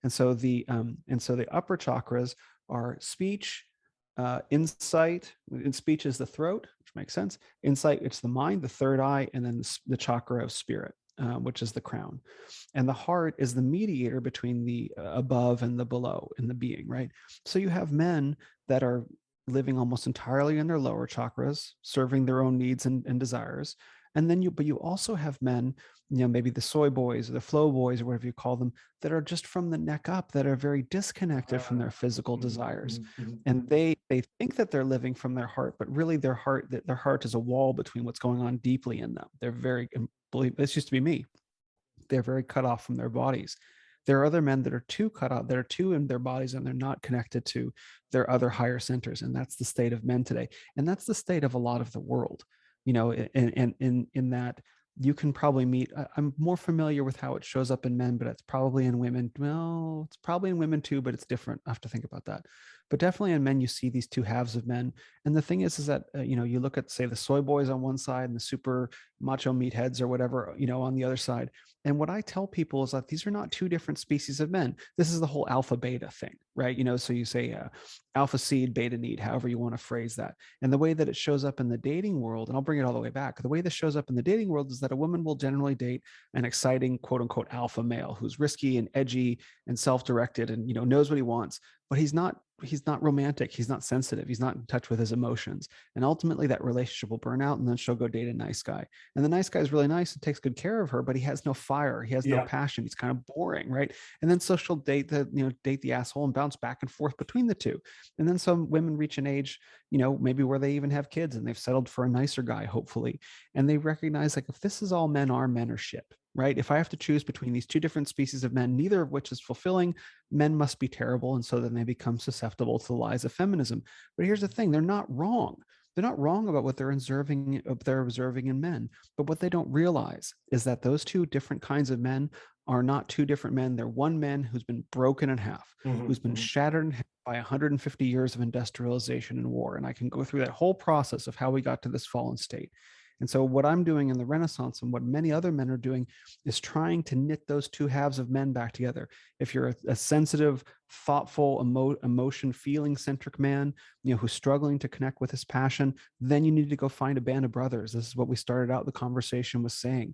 And so the upper chakras are speech, insight. And speech is the throat, which makes sense. Insight, it's the mind, the third eye, and then the chakra of spirit, which is the crown. And the heart is the mediator between the above and the below in the being, right? So you have men that are living almost entirely in their lower chakras, serving their own needs and desires. But you also have men, maybe the soy boys or the flow boys or whatever you call them, that are just from the neck up, that are very disconnected from their physical mhm, desires. mhm, mhm. And they think that they're living from their heart, but really their heart is a wall between what's going on deeply in them. They're very, believe this used to be me, they're very cut off from their bodies. There are other men that are too cut off, that are too in their bodies, and they're not connected to their other higher centers. And that's the state of men today. And that's the state of a lot of the world, and in that you can probably meet, I'm more familiar with how it shows up in men, but it's probably in women. Well, it's probably in women too, but it's different. I have to think about that. But definitely in men, you see these two halves of men. And the thing is that, you look at, say, the soy boys on one side and the super macho meatheads or whatever, on the other side. And what I tell people is that these are not two different species of men. This is the whole alpha beta thing, right? So you say alpha seed, beta need, however you want to phrase that. And the way that it shows up in the dating world, and I'll bring it all the way back, the way this shows up in the dating world is that a woman will generally date an exciting, quote unquote, alpha male who's risky and edgy and self-directed and, knows what he wants, but he's not romantic. He's not sensitive. He's not in touch with his emotions. And ultimately that relationship will burn out, and then she'll go date a nice guy. And the nice guy is really nice and takes good care of her, but he has no fire. He has no Yeah, passion. He's kind of boring, right? And then so she'll date the asshole and bounce back and forth between the two. And then some women reach an age, maybe where they even have kids and they've settled for a nicer guy, hopefully. And they recognize, like, if this is all men are shit. right? If I have to choose between these two different species of men, neither of which is fulfilling, men must be terrible. And so then they become susceptible to the lies of feminism. But here's the thing, they're not wrong. They're not wrong about what they're observing in men. But what they don't realize is that those two different kinds of men are not two different men. They're one man who's been broken in half, who's been shattered in half by 150 years of industrialization and war. And I can go through that whole process of how we got to this fallen state. And so what I'm doing in the Renaissance and what many other men are doing is trying to knit those two halves of men back together. If you're a sensitive, thoughtful, emotion, feeling-centric man, who's struggling to connect with his passion, then you need to go find a band of brothers. This is what we started out the conversation with saying.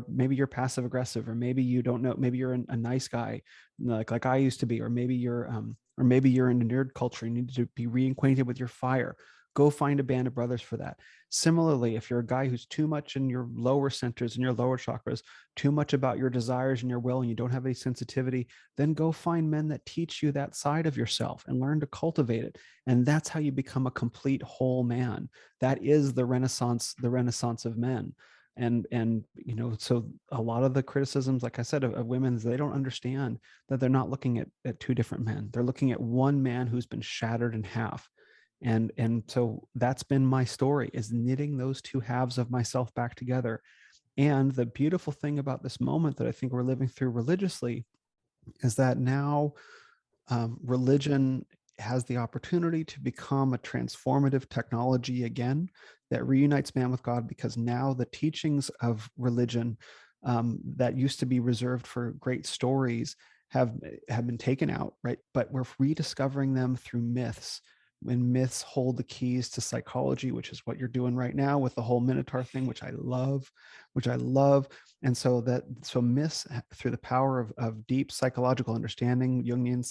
Maybe you're passive aggressive, or maybe you don't know, maybe you're a nice guy, like I used to be, or maybe you're in a nerd culture, you need to be reacquainted with your fire. Go find a band of brothers for that. Similarly, if you're a guy who's too much in your lower centers and your lower chakras, too much about your desires and your will, and you don't have any sensitivity, then go find men that teach you that side of yourself and learn to cultivate it. And that's how you become a complete whole man. That is the Renaissance of men. And so a lot of the criticisms, like I said, of women, they don't understand that they're not looking at two different men. They're looking at one man who's been shattered in half. And so that's been my story, is knitting those two halves of myself back together. And the beautiful thing about this moment that I think we're living through religiously is that now religion has the opportunity to become a transformative technology again that reunites man with God, because now the teachings of religion that used to be reserved for great stories have been taken out, right? But we're rediscovering them through myths. When myths hold the keys to psychology, which is what you're doing right now with the whole Minotaur thing, which I love. And so myths, through the power of deep psychological understanding, Jungian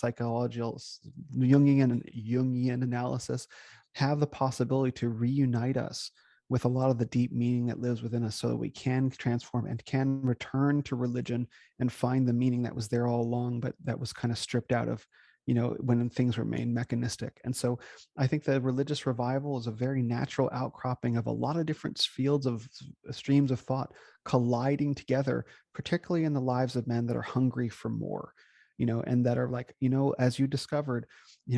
analysis, have the possibility to reunite us with a lot of the deep meaning that lives within us, so that we can transform and can return to religion and find the meaning that was there all along, but that was kind of stripped out of, when things remain mechanistic. And so I think the religious revival is a very natural outcropping of a lot of different fields of streams of thought colliding together, particularly in the lives of men that are hungry for more, and that are like, as you discovered,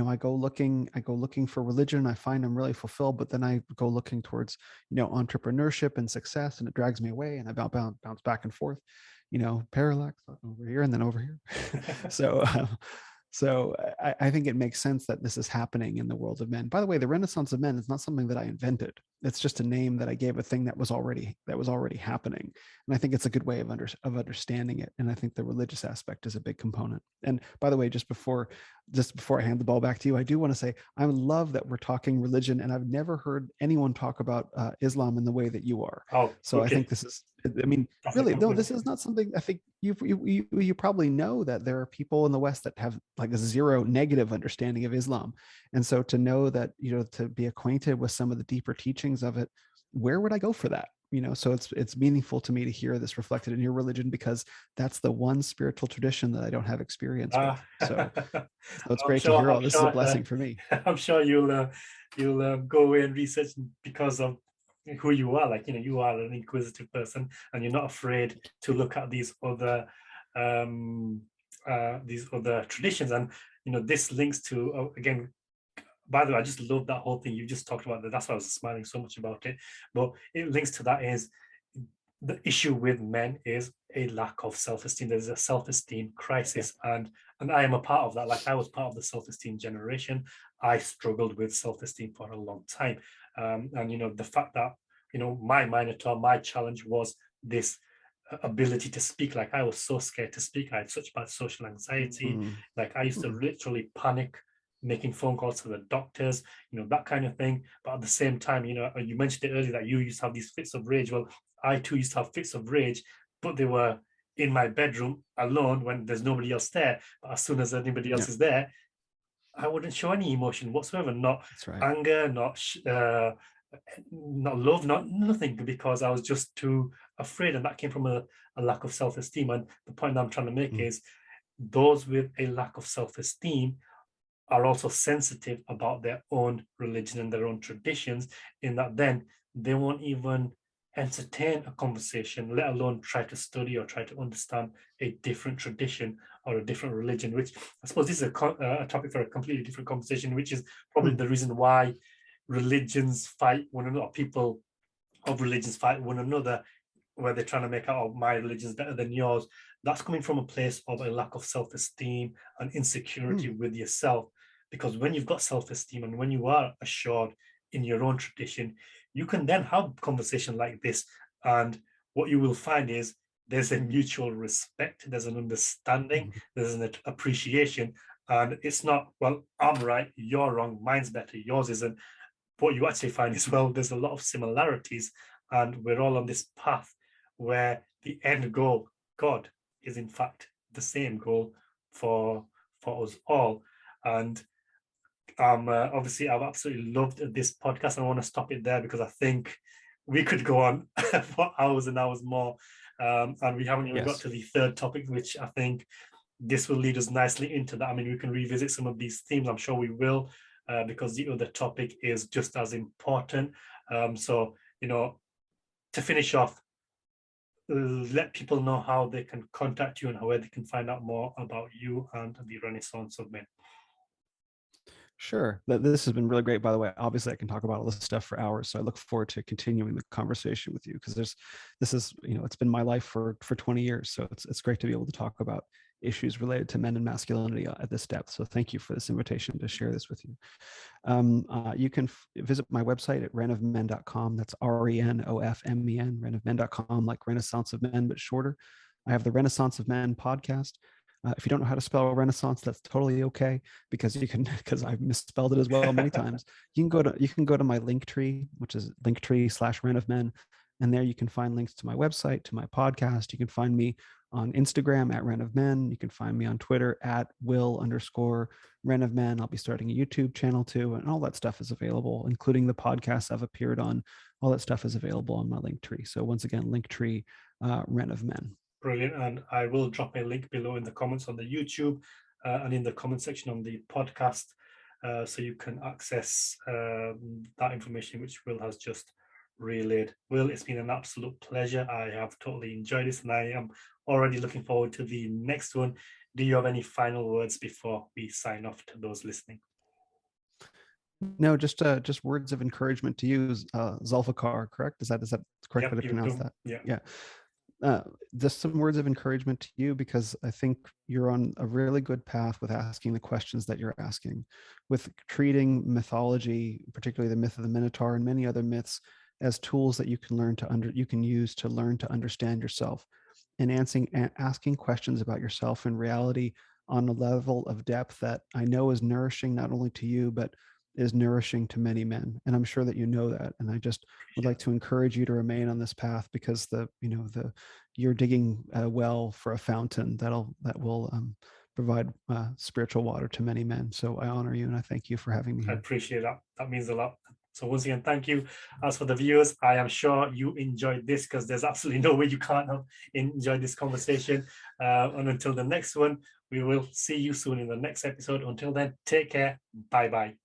I go looking for religion, I find I'm really fulfilled, but then I go looking towards, entrepreneurship and success, and it drags me away, and I bounce back and forth, parallax over here and then over here. So I think it makes sense that this is happening in the world of men. By the way, the Renaissance of men is not something that I invented. It's just a name that I gave a thing that was already happening. And I think it's a good way of understanding it. And I think the religious aspect is a big component. And by the way, just before I hand the ball back to you, I do want to say I love that we're talking religion, and I've never heard anyone talk about Islam in the way that you are. So okay. I think this is, really, no, this is not something. I think you probably know that there are people in the West that have like a zero negative understanding of Islam. And so to know that, to be acquainted with some of the deeper teachings of it, where would I go for that? So it's meaningful to me to hear this reflected in your religion, because that's the one spiritual tradition that I don't have experience with. So it's great to hear all this. Is a blessing for me. I'm sure you'll go away and research, because of who you are. Like, you are an inquisitive person, and you're not afraid to look at these other traditions. And this links to again, by the way, I just love that whole thing you just talked about. That's why I was smiling so much about it. But it links to that is the issue with men is a lack of self-esteem. There's a self-esteem crisis, and I am a part of that. Like, I was part of the self-esteem generation. I struggled with self-esteem for a long time, and the fact that my Minotaur, my challenge was this ability to speak. Like, I was so scared to speak. I had such bad social anxiety. Like, I used to literally panic making phone calls to the doctors, that kind of thing. But at the same time, you mentioned it earlier that you used to have these fits of rage. Well, I too used to have fits of rage, but they were in my bedroom alone when there's nobody else there. But as soon as anybody else is there, I wouldn't show any emotion whatsoever. Not anger, not love, not nothing, because I was just too afraid. And that came from a lack of self-esteem. And the point that I'm trying to make is those with a lack of self-esteem are also sensitive about their own religion and their own traditions, in that then they won't even entertain a conversation, let alone try to study or try to understand a different tradition or a different religion, which I suppose this is a topic for a completely different conversation, which is probably the reason why religions fight one another, or people of religions fight one another, where they're trying to make out, oh, my religion is better than yours. That's coming from a place of a lack of self-esteem and insecurity with yourself. Because when you've got self-esteem and when you are assured in your own tradition, you can then have a conversation like this. And what you will find is there's a mutual respect, there's an understanding, there's an appreciation. And it's not, well, I'm right, you're wrong, mine's better, yours isn't. What you actually find is, well, there's a lot of similarities, and we're all on this path where the end goal, God, is in fact the same goal for us all. And obviously, I've absolutely loved this podcast. I want to stop it there because I think we could go on for hours and hours more. And we haven't even got to the third topic, which I think this will lead us nicely into that. I mean, we can revisit some of these themes. I'm sure we will, because the other topic is just as important. So, to finish off, let people know how they can contact you and where they can find out more about you and the Renaissance of Men. Sure. This has been really great, by the way. Obviously, I can talk about all this stuff for hours. So I look forward to continuing the conversation with you, because this is, it's been my life for 20 years. So it's great to be able to talk about issues related to men and masculinity at this depth. So thank you for this invitation to share this with you. You can visit my website at renofmen.com. That's RENOFMEN, renofmen.com, like Renaissance of Men, but shorter. I have the Renaissance of Men podcast. If you don't know how to spell Renaissance, that's totally okay, because I've misspelled it as well many times. You can go to my Linktree, which is Linktree/RenofMen, and there you can find links to my website, to my podcast. You can find me on Instagram at RenofMen. You can find me on Twitter at Will_RenofMen. I'll be starting a YouTube channel too, and all that stuff is available, including the podcasts I've appeared on. All that stuff is available on my Linktree. So once again, Linktree, RenofMen. Brilliant. And I will drop a link below in the comments on the YouTube and in the comment section on the podcast, so you can access that information which Will has just relayed. Will, it's been an absolute pleasure. I have totally enjoyed this, and I am already looking forward to the next one. Do you have any final words before we sign off to those listening? No, just words of encouragement to you, Zulfikar, correct? Is that correct? Yep, that I pronounced that? Yeah. Just some words of encouragement to you, because I think you're on a really good path with asking the questions that you're asking, with treating mythology, particularly the myth of the Minotaur and many other myths, as tools that you can use to learn to understand yourself, and asking questions about yourself in reality on a level of depth that I know is nourishing not only to you, but is nourishing to many men. And I'm sure that you know that. And I just would like to encourage you to remain on this path, because you're digging a well for a fountain that will provide spiritual water to many men. So I honor you and I thank you for having me here. I appreciate that. That means a lot. So once again, thank you. As for the viewers, I am sure you enjoyed this, because there's absolutely no way you can't have enjoyed this conversation. And until the next one, we will see you soon in the next episode. Until then, take care. Bye-bye.